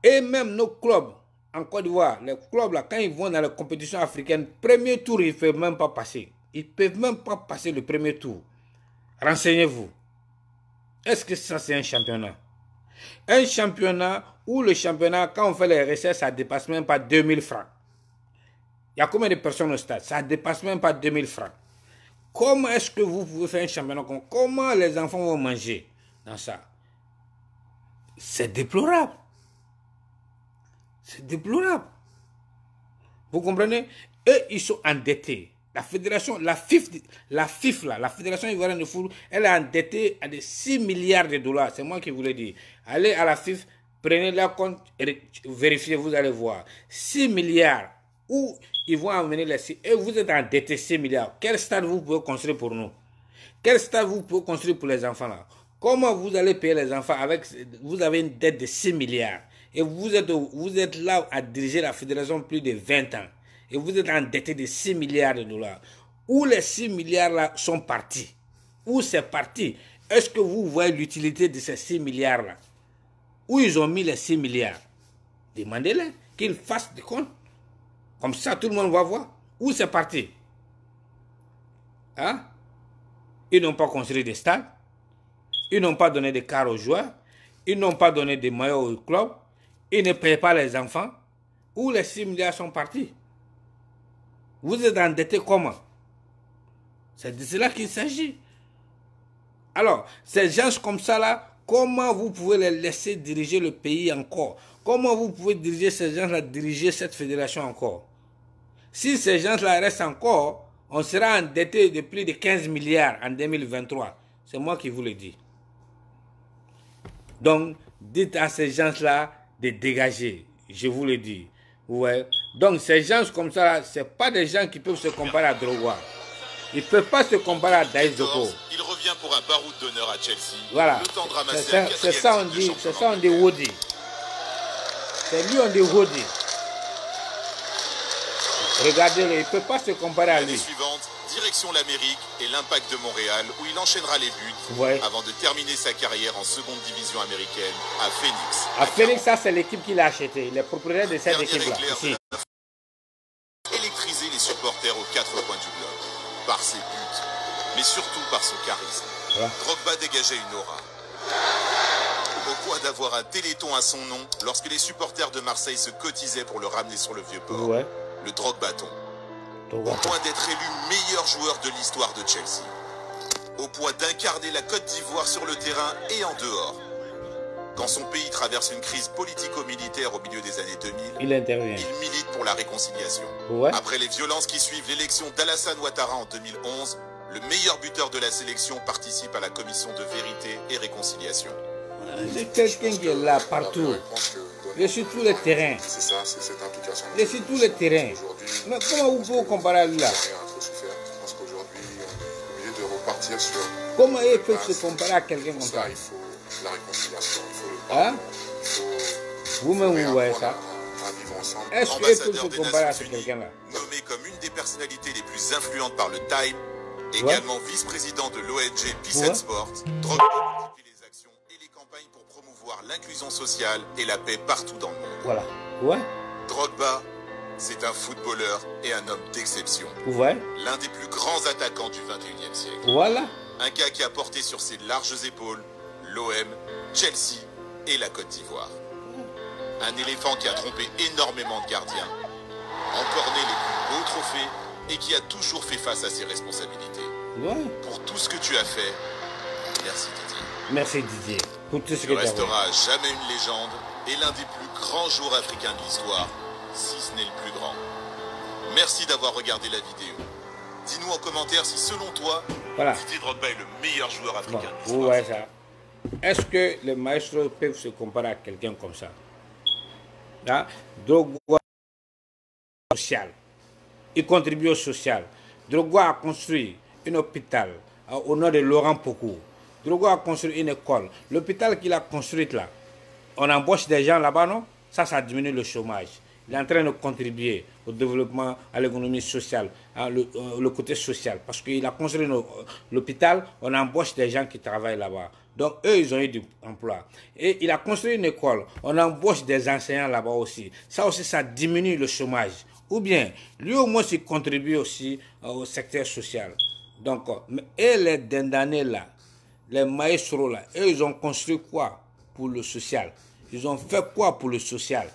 Et même nos clubs en Côte d'Ivoire, les clubs là, quand ils vont dans les compétitions africaines, premier tour, ils ne peuvent même pas passer. Ils ne peuvent même pas passer le premier tour. Renseignez-vous. Est-ce que ça c'est un championnat? Un championnat où le championnat, quand on fait les recettes, ça ne dépasse même pas 2000 francs. Il y a combien de personnes au stade? Ça ne dépasse même pas 2000 francs. Comment est-ce que vous pouvez faire un championnat? Comment les enfants vont manger dans ça? C'est déplorable. C'est déplorable. Vous comprenez? Eux, ils sont endettés. La fédération, la FIF, la Fédération Ivoirienne de Foot, elle est endettée à des 6 milliards de dollars. C'est moi qui vous le dis. Allez à la FIF, prenez leur compte, vérifiez, vous allez voir. 6 milliards. Où ils vont amener les 6. Et vous êtes endetté 6 milliards. Quel stade vous pouvez construire pour nous? Quel stade vous pouvez construire pour les enfants là? Comment vous allez payer les enfants avec... Vous avez une dette de 6 milliards. Et vous êtes là à diriger la fédération plus de 20 ans. Et vous êtes endetté de 6 milliards de dollars. Où les 6 milliards là sont partis? Où c'est parti? Est-ce que vous voyez l'utilité de ces 6 milliards là? Où ils ont mis les 6 milliards? Demandez-les qu'ils fassent des comptes. Comme ça, tout le monde va voir. Où c'est parti? Hein? Ils n'ont pas construit des stades. Ils n'ont pas donné des cars aux joueurs. Ils n'ont pas donné des maillots au club. Ils ne payent pas les enfants. Où les 6 milliards sont partis? Vous êtes endetté comment? C'est de cela qu'il s'agit. Alors, ces gens comme ça là, comment vous pouvez les laisser diriger le pays encore? Comment vous pouvez diriger ces gens-là, diriger cette fédération encore? Si ces gens-là restent encore, on sera endetté de plus de 15 milliards en 2023. C'est moi qui vous le dis. Donc, dites à ces gens-là de dégager. Je vous le dis. Ouais. Donc, ces gens comme ça, ce n'est pas des gens qui peuvent se comparer à Drogba. Ils ne peuvent pas se comparer à Daïzoko. Il revient pour un baroud d'honneur à Chelsea. Voilà. C'est ça on dit. C'est ça on dit Woody. C'est lui on dit Woody. Regardez-le, il ne peut pas se comparer à lui. L'année suivante, direction l'Amérique et l'Impact de Montréal, où il enchaînera les buts avant de terminer sa carrière en seconde division américaine à Phoenix. À Phoenix, ça c'est l'équipe qu'il a acheté. Il est propriétaire de cette équipe-là. Électriser les supporters aux 4 coins du globe, par ses buts, mais surtout par son charisme. Drogba dégageait une aura. Au point d'avoir un téléthon à son nom lorsque les supporters de Marseille se cotisaient pour le ramener sur le Vieux-Port. Le Drogbaton. Au point d'être élu meilleur joueur de l'histoire de Chelsea. Au point d'incarner la Côte d'Ivoire sur le terrain et en dehors. Quand son pays traverse une crise politico-militaire au milieu des années 2000, il intervient. Il milite pour la réconciliation. Après les violences qui suivent l'élection d'Alassane Ouattara en 2011, le meilleur buteur de la sélection participe à la commission de vérité et réconciliation. C'est quelqu'un qui est là partout. Il est sur tous les terrains. C'est ça, c'est cette implication. Il est sur tous les terrains. Mais comment vous pouvez comparer à lui là? Je pense qu'aujourd'hui, au lieu de repartir sur... Comment il peut se comparer à quelqu'un comme ça? Il faut la réconciliation, il faut le pardon, il faut... Vous-même, vous voyez ça? Est-ce qu'il peut se comparer à ce quelqu'un-là? Nommé comme une des personnalités les plus influentes par le Time, également vice-président de l'ONG Peace and Sport, Drogba multiplie les actions et les campagnes pour promouvoir l'inclusion sociale et la paix partout dans le monde. Voilà. Ouais. Drogba, c'est un footballeur et un homme d'exception. Ouais. L'un des plus grands attaquants du 21e siècle. Voilà. Un gars qui a porté sur ses larges épaules l'OM, Chelsea et la Côte d'Ivoire. Un éléphant qui a trompé énormément de gardiens, emporné les plus beaux trophées et qui a toujours fait face à ses responsabilités. Ouais. Pour tout ce que tu as fait, merci Didier. Merci Didier. Pour tout ce Tu que tu as fait. resteras à jamais une légende et l'un des plus grands joueurs africains de l'histoire, si ce n'est le plus grand. Merci d'avoir regardé la vidéo. Dis-nous en commentaire si selon toi, Voilà. Didier Drogba est le meilleur joueur africain de Vous l'histoire. voyez ça. Est-ce que les maestros peuvent se comparer à quelqu'un comme ça? Hein? Drogba social. Il contribue au social. Drogba a construit un hôpital au nom de Laurent Pocou. Drogba a construit une école. L'hôpital qu'il a construit là, on embauche des gens là-bas, non? Ça diminue le chômage. Il est en train de contribuer au développement, à l'économie sociale, hein, le côté social. Parce qu'il a construit l'hôpital, on embauche des gens qui travaillent là-bas. Donc, eux, ils ont eu du emploi. Et il a construit une école, on embauche des enseignants là-bas aussi. Ça aussi, ça diminue le chômage. Ou bien, lui au moins, il contribue aussi au secteur social. Donc, et les dendanés là, les maestros là, eux, ils ont construit quoi pour le social? Ils ont fait quoi pour le social?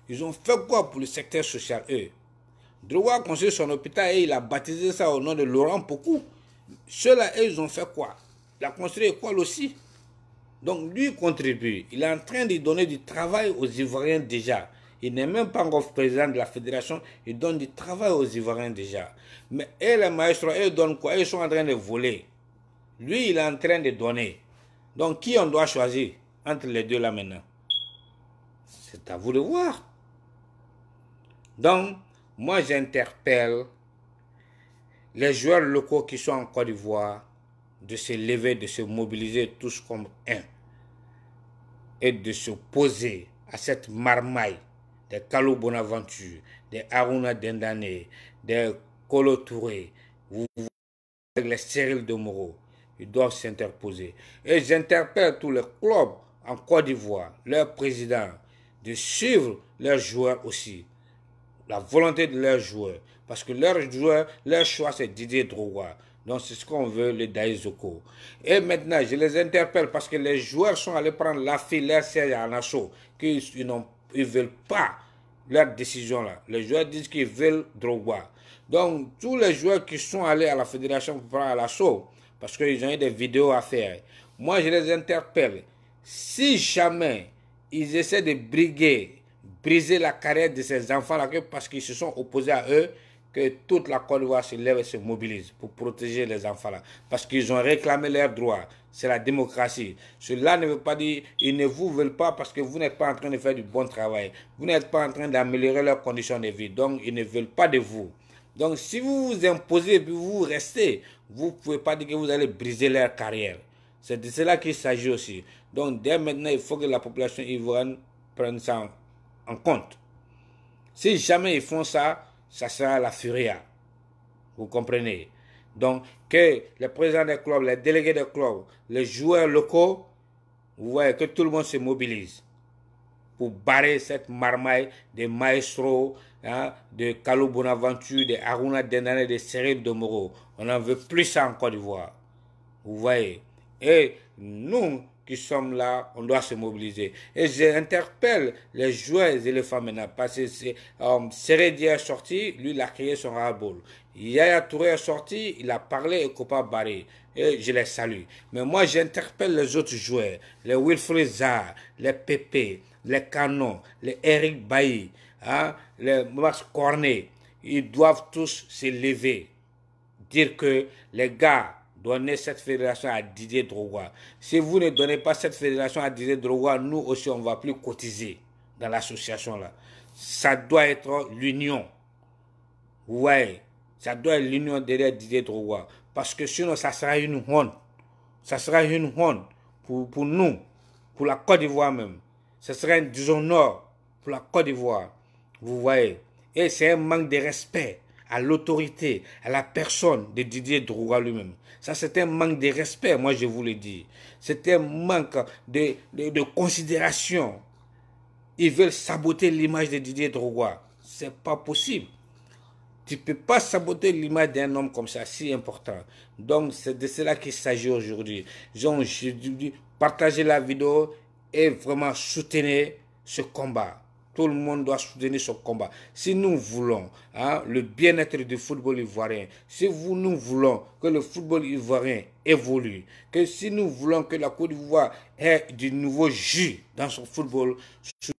Ils ont fait quoi pour le secteur social, eux? Drogba a construit son hôpital et il a baptisé ça au nom de Laurent Pocou. Ceux-là, eux, ils ont fait quoi? Il a construit l'école aussi. Donc, lui, il contribue. Il est en train de donner du travail aux Ivoiriens déjà. Il n'est même pas encore président de la fédération. Il donne du travail aux Ivoiriens déjà. Mais eux, les maestros, eux, donnent quoi? Ils sont en train de voler. Lui, il est en train de donner. Donc, qui on doit choisir entre les deux là maintenant? C'est à vous de voir. Donc, moi, j'interpelle les joueurs locaux qui sont en Côte d'Ivoire de se lever, de se mobiliser tous comme un et de se poser à cette marmaille des Kalou Bonaventure, des Aruna Dendane, des Kolo Touré, avec les Cyril de Moreau. Ils doivent s'interposer. Et j'interpelle tous les clubs en Côte d'Ivoire, leurs présidents, de suivre leurs joueurs aussi. La volonté de leurs joueurs. Parce que leurs joueurs, leur choix, c'est Didier Drogba. Donc, c'est ce qu'on veut, le Daïzoko. Et maintenant, je les interpelle parce que les joueurs sont allés prendre la file, leur siège en assaut, qu'ils ne veulent pas leur décision là. Les joueurs disent qu'ils veulent Drogba. Donc, tous les joueurs qui sont allés à la fédération pour prendre l'assaut, parce qu'ils ont eu des vidéos à faire, moi, je les interpelle. Si jamais ils essaient de briser la carrière de ces enfants-là, parce qu'ils se sont opposés à eux, que toute la Côte d'Ivoire se lève et se mobilise pour protéger les enfants-là. Parce qu'ils ont réclamé leurs droits. C'est la démocratie. Cela ne veut pas dire qu'ils ne vous veulent pas parce que vous n'êtes pas en train de faire du bon travail. Vous n'êtes pas en train d'améliorer leurs conditions de vie. Donc, ils ne veulent pas de vous. Donc, si vous vous imposez et puis vous restez, vous ne pouvez pas dire que vous allez briser leur carrière. C'est de cela qu'il s'agit aussi. Donc, dès maintenant, il faut que la population ivoirienne prenne ça en compte. Si jamais ils font ça, ça sera la furia. Vous comprenez? Donc, que les présidents des clubs, les délégués des clubs, les joueurs locaux, vous voyez que tout le monde se mobilise pour barrer cette marmaille des maestros, hein, de Kalou Bonaventure, de Aruna Dendane, de Cyril de Moreau. On n'en veut plus ça en Côte d'Ivoire. Vous voyez? Et nous qui sommes là, on doit se mobiliser. Et j'interpelle les joueurs et les femmes maintenant, parce que Seredi est sorti, lui il a créé son ras-le-bol. Yaya Touré est sorti, il a parlé et Kopa Barré. Et je les salue. Mais moi j'interpelle les autres joueurs, les Wilfried Zaha, les Pépé, les Canons, les Eric Bailly, hein, les Max Cornet. Ils doivent tous se lever, dire que les gars, donnez cette fédération à Didier Drogba. Si vous ne donnez pas cette fédération à Didier Drogba, nous aussi, on ne va plus cotiser dans l'association là. Ça doit être l'union. Vous voyez, ça doit être l'union derrière Didier Drogba. Parce que sinon, ça sera une honte. Ça sera une honte pour nous, pour la Côte d'Ivoire même. Ce sera un déshonneur pour la Côte d'Ivoire. Vous voyez. Et c'est un manque de respect à l'autorité, à la personne de Didier Drogba lui-même. Ça, c'est un manque de respect, moi je vous le dis. C'est un manque de considération. Ils veulent saboter l'image de Didier Drogba. C'est pas possible. Tu ne peux pas saboter l'image d'un homme comme ça, si important. Donc, c'est de cela qu'il s'agit aujourd'hui. Donc, je dis, partagez la vidéo et vraiment soutenez ce combat. Tout le monde doit soutenir ce combat. Si nous voulons le bien-être du football ivoirien, si nous voulons que le football ivoirien évolue, que si nous voulons que la Côte d'Ivoire ait du nouveau jus dans son football, sur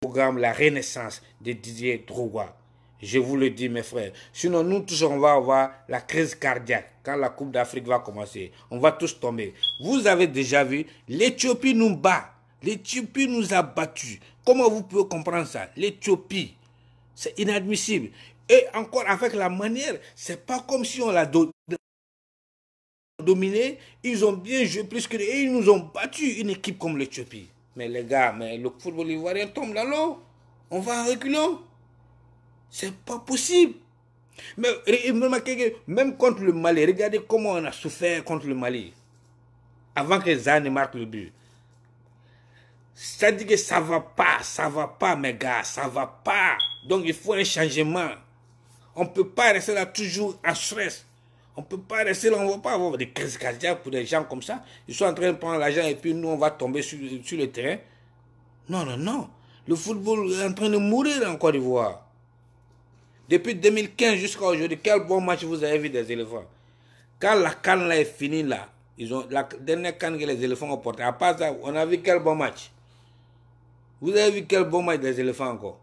le programme La Renaissance de Didier Drogba. Je vous le dis, mes frères. Sinon, nous tous, on va avoir la crise cardiaque quand la Coupe d'Afrique va commencer. On va tous tomber. Vous avez déjà vu, l'Éthiopie nous bat. L'Éthiopie nous a battus. Comment vous pouvez comprendre ça? L'Éthiopie, c'est inadmissible. Et encore avec la manière, c'est pas comme si on l'a dominé. Ils ont bien joué plus que... Et ils nous ont battu une équipe comme l'Éthiopie. Mais les gars, mais le football ivoirien tombe dans l'eau. On va en reculant. C'est pas possible. Mais même contre le Mali, regardez comment on a souffert contre le Mali. Avant que Zane marque le but. C'est-à-dire que ça va pas, mes gars, ça va pas. Donc il faut un changement. On ne peut pas rester là toujours en stress. On ne peut pas rester là, on ne va pas avoir des crises cardiaques pour des gens comme ça. Ils sont en train de prendre l'argent et puis nous, on va tomber sur le terrain. Non, non, non. Le football est en train de mourir en Côte d'Ivoire. Depuis 2015 jusqu'à aujourd'hui, quel bon match vous avez vu des éléphants? Quand la CAN là est finie là, ils ont la dernière CAN que les éléphants ont porté. À part ça, on a vu quel bon match? Vous avez vu quel bon match des éléphants encore?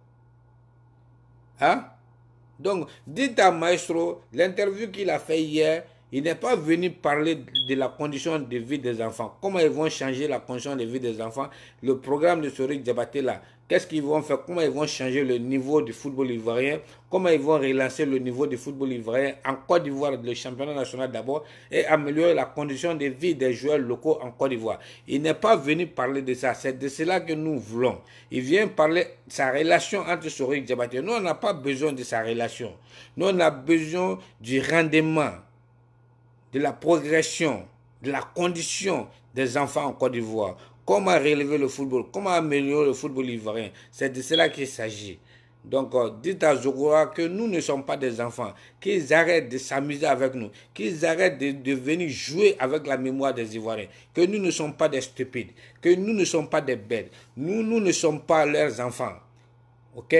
Hein? Donc, dites à Maestro, l'interview qu'il a fait hier, il n'est pas venu parler de la condition de vie des enfants. Comment ils vont changer la condition de vie des enfants? Le programme de Sorik Diabaté là, qu'est-ce qu'ils vont faire? Comment ils vont changer le niveau du football ivoirien? Comment ils vont relancer le niveau du football ivoirien en Côte d'Ivoire, le championnat national d'abord, et améliorer la condition de vie des joueurs locaux en Côte d'Ivoire? Il n'est pas venu parler de ça. C'est de cela que nous voulons. Il vient parler de sa relation entre Sorik Diabaté. Nous, on n'a pas besoin de sa relation. Nous, on a besoin du rendement, de la progression, de la condition des enfants en Côte d'Ivoire. Comment relever le football, comment améliorer le football ivoirien. C'est de cela qu'il s'agit. Donc, dites à Zogora que nous ne sommes pas des enfants, qu'ils arrêtent de s'amuser avec nous, qu'ils arrêtent de venir jouer avec la mémoire des Ivoiriens, que nous ne sommes pas des stupides, que nous ne sommes pas des bêtes, nous ne sommes pas leurs enfants. Ok?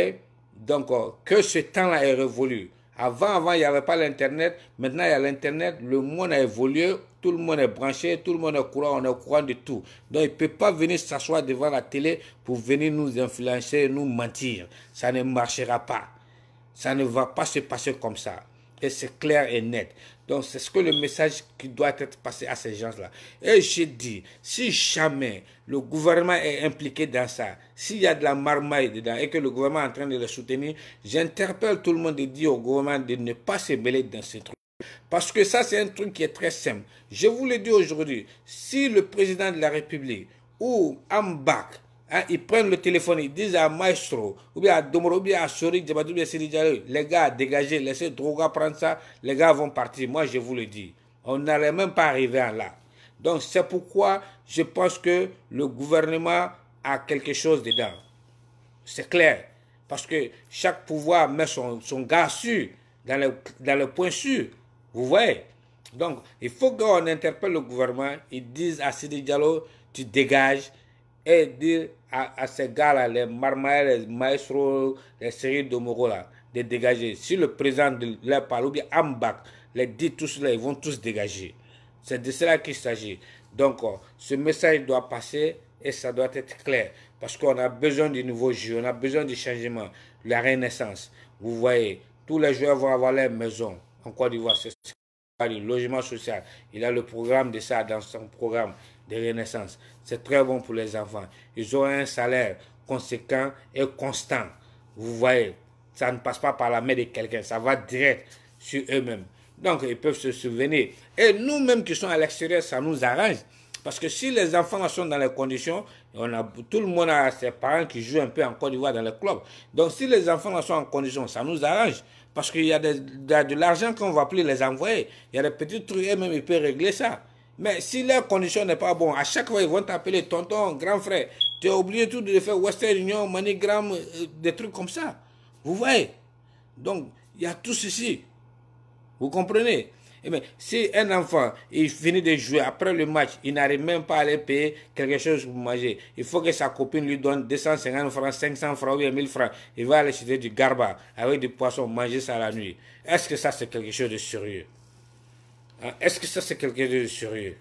Donc, que ce temps-là est révolu. Avant, il n'y avait pas l'Internet. Maintenant, il y a l'Internet. Le monde a évolué. Tout le monde est branché. Tout le monde est au courant. On est au courant de tout. Donc, il ne peut pas venir s'asseoir devant la télé pour venir nous influencer, nous mentir. Ça ne marchera pas. Ça ne va pas se passer comme ça. Et c'est clair et net. Donc, c'est ce que le message qui doit être passé à ces gens-là. Et je dis, si jamais le gouvernement est impliqué dans ça, s'il y a de la marmaille dedans et que le gouvernement est en train de le soutenir, j'interpelle tout le monde et dis au gouvernement de ne pas se mêler dans ces trucs. Parce que ça, c'est un truc qui est très simple. Je vous le dis aujourd'hui, si le président de la République ou Ambak, ils prennent le téléphone, ils disent à Maestro, ou bien à Domoro, ou bien à Sorik Diabaté, ou bien à Sidi Diallo, les gars, dégagez, laissez Drogba prendre ça, les gars vont partir. Moi, je vous le dis. On n'allait même pas arriver à là. Donc, c'est pourquoi je pense que le gouvernement a quelque chose dedans. C'est clair. Parce que chaque pouvoir met son gars sûr, dans le point sûr. Vous voyez? Donc, il faut qu'on interpelle le gouvernement, ils disent à Sidi Diallo, tu dégages, et dire à ces gars-là, les Marmaïs, les Maestros, les séries de Moro, là, de dégager. Si le président de leur parle, ou bien Ambak, les dit tous là, ils vont tous dégager. C'est de cela qu'il s'agit. Donc, ce message doit passer et ça doit être clair. Parce qu'on a besoin du nouveau jeu, on a besoin du changement, la renaissance. Vous voyez, tous les joueurs vont avoir leur maison. En Côte d'Ivoire, c'est le logement social. Il a le programme de ça dans son programme de renaissance. C'est très bon pour les enfants. Ils ont un salaire conséquent et constant. Vous voyez, ça ne passe pas par la main de quelqu'un. Ça va direct sur eux-mêmes. Donc, ils peuvent se souvenir. Et nous-mêmes qui sommes à l'extérieur, ça nous arrange. Parce que si les enfants sont dans les conditions, tout le monde a ses parents qui jouent un peu en Côte d'Ivoire dans les clubs. Donc si les enfants sont en condition, ça nous arrange. Parce qu'il y a de l'argent qu'on va plus les envoyer. Il y a des petits trucs, et même ils peuvent régler ça. Mais si leur condition n'est pas bonne, à chaque fois ils vont t'appeler tonton, grand frère. Tu as oublié tout de faire Western Union, MoneyGram, des trucs comme ça. Vous voyez? Donc il y a tout ceci. Vous comprenez? Eh bien, si un enfant, il finit de jouer, après le match, il n'arrive même pas à aller payer quelque chose pour manger, il faut que sa copine lui donne 250 francs, 500 francs ou 1000 francs. Il va aller acheter du garba avec du poisson, manger ça la nuit. Est-ce que ça, c'est quelque chose de sérieux? Hein? Est-ce que ça, c'est quelque chose de sérieux?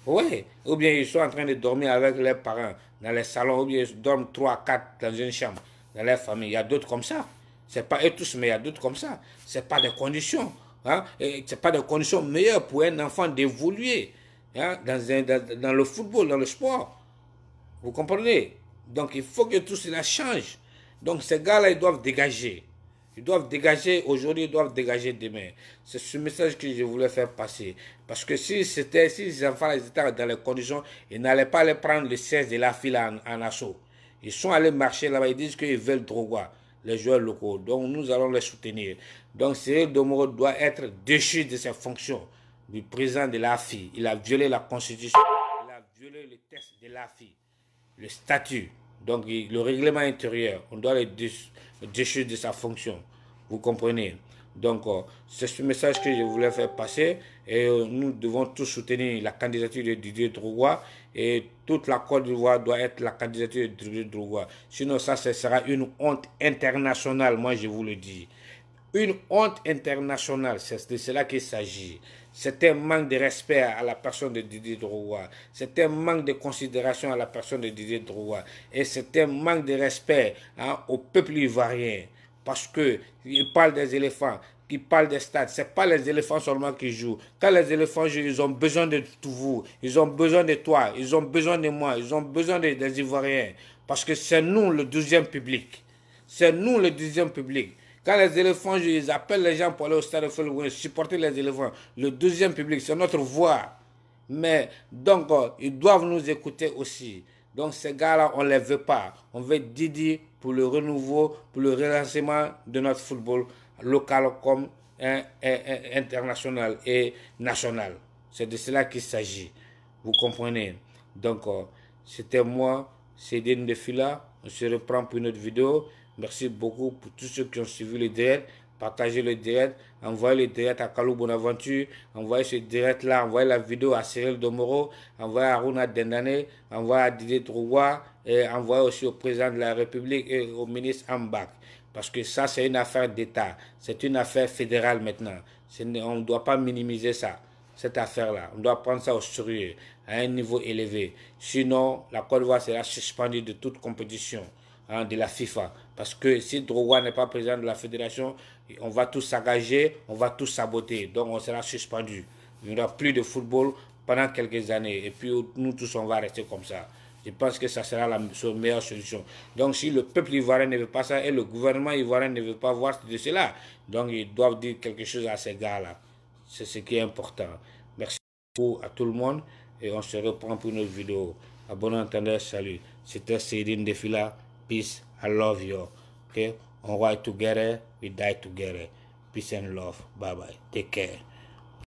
Oui. Ou bien ils sont en train de dormir avec leurs parents dans les salons, ou bien ils dorment 3, 4 dans une chambre, dans leur famille. Il y a d'autres comme ça. Ce n'est pas eux tous, mais il y a d'autres comme ça. Ce n'est pas des conditions. Hein? Ce n'est pas des conditions meilleures pour un enfant d'évoluer, hein? Dans le football, dans le sport. Vous comprenez? Donc il faut que tout cela change. Donc ces gars-là, ils doivent dégager. Ils doivent dégager aujourd'hui, ils doivent dégager demain. C'est ce message que je voulais faire passer. Parce que si les enfants étaient dans les conditions, ils n'allaient pas aller prendre le 16 de la file en assaut. Ils sont allés marcher là-bas, ils disent qu'ils veulent Drogba, les joueurs locaux. Donc nous allons les soutenir. Donc Cyril Domoro doit être déchu de ses fonctions du président de l'AFI. Il a violé la constitution, il a violé le texte de l'AFI, le statut, donc le règlement intérieur. On doit le déchu de sa fonction. Vous comprenez? Donc c'est ce message que je voulais faire passer. Et nous devons tous soutenir la candidature de Didier Drogba. Et toute la Côte d'Ivoire doit être la candidature de Didier Drogba. Sinon ça, ce sera une honte internationale, moi je vous le dis. Une honte internationale, c'est de cela qu'il s'agit. C'est un manque de respect à la personne de Didier Drogba. C'est un manque de considération à la personne de Didier Drogba. Et c'est un manque de respect, hein, au peuple ivoirien. Parce qu'il parle des éléphants, qui parle des stades. Ce n'est pas les éléphants seulement qui jouent. Quand les éléphants jouent, ils ont besoin de vous. Ils ont besoin de toi. Ils ont besoin de moi. Ils ont besoin des Ivoiriens. Parce que c'est nous le 12e public. C'est nous le 12e public. Quand les éléphants jouent, ils appellent les gens pour aller au stade de supporter les éléphants. Le 12e public, c'est notre voix. Mais donc, ils doivent nous écouter aussi. Donc ces gars-là, on ne les veut pas. On veut Didi pour le renouveau, pour le relancement de notre football local comme international et national. C'est de cela qu'il s'agit. Vous comprenez? Donc, c'était moi, Cédine Defila. On se reprend pour une autre vidéo. Merci beaucoup pour tous ceux qui ont suivi le direct. Partagez le direct, envoyez le direct à Kalou Bonaventure, envoyez ce direct-là, envoyez la vidéo à Cyril Domoro, envoyez à Aruna Dendane, envoyez à Didier Drogba et envoyez aussi au président de la République et au ministre Ambak. Parce que ça, c'est une affaire d'État. C'est une affaire fédérale maintenant. On ne doit pas minimiser ça, cette affaire-là. On doit prendre ça au sérieux, à un niveau élevé. Sinon, la Côte d'Ivoire sera suspendue de toute compétition, hein, de la FIFA. Parce que si Drogba n'est pas président de la fédération, on va tous s'engager, on va tous saboter. Donc on sera suspendu. Il n'y aura plus de football pendant quelques années. Et puis nous tous, on va rester comme ça. Je pense que ça sera la meilleure solution. Donc si le peuple ivoirien ne veut pas ça et le gouvernement ivoirien ne veut pas voir de cela, donc ils doivent dire quelque chose à ces gars-là. C'est ce qui est important. Merci beaucoup à tout le monde et on se reprend pour une autre vidéo. À bon entendeur, salut. C'était Cédine Defila. Peace, I love you. Okay? On ride together, we die together. Peace and love. Bye bye. Take care.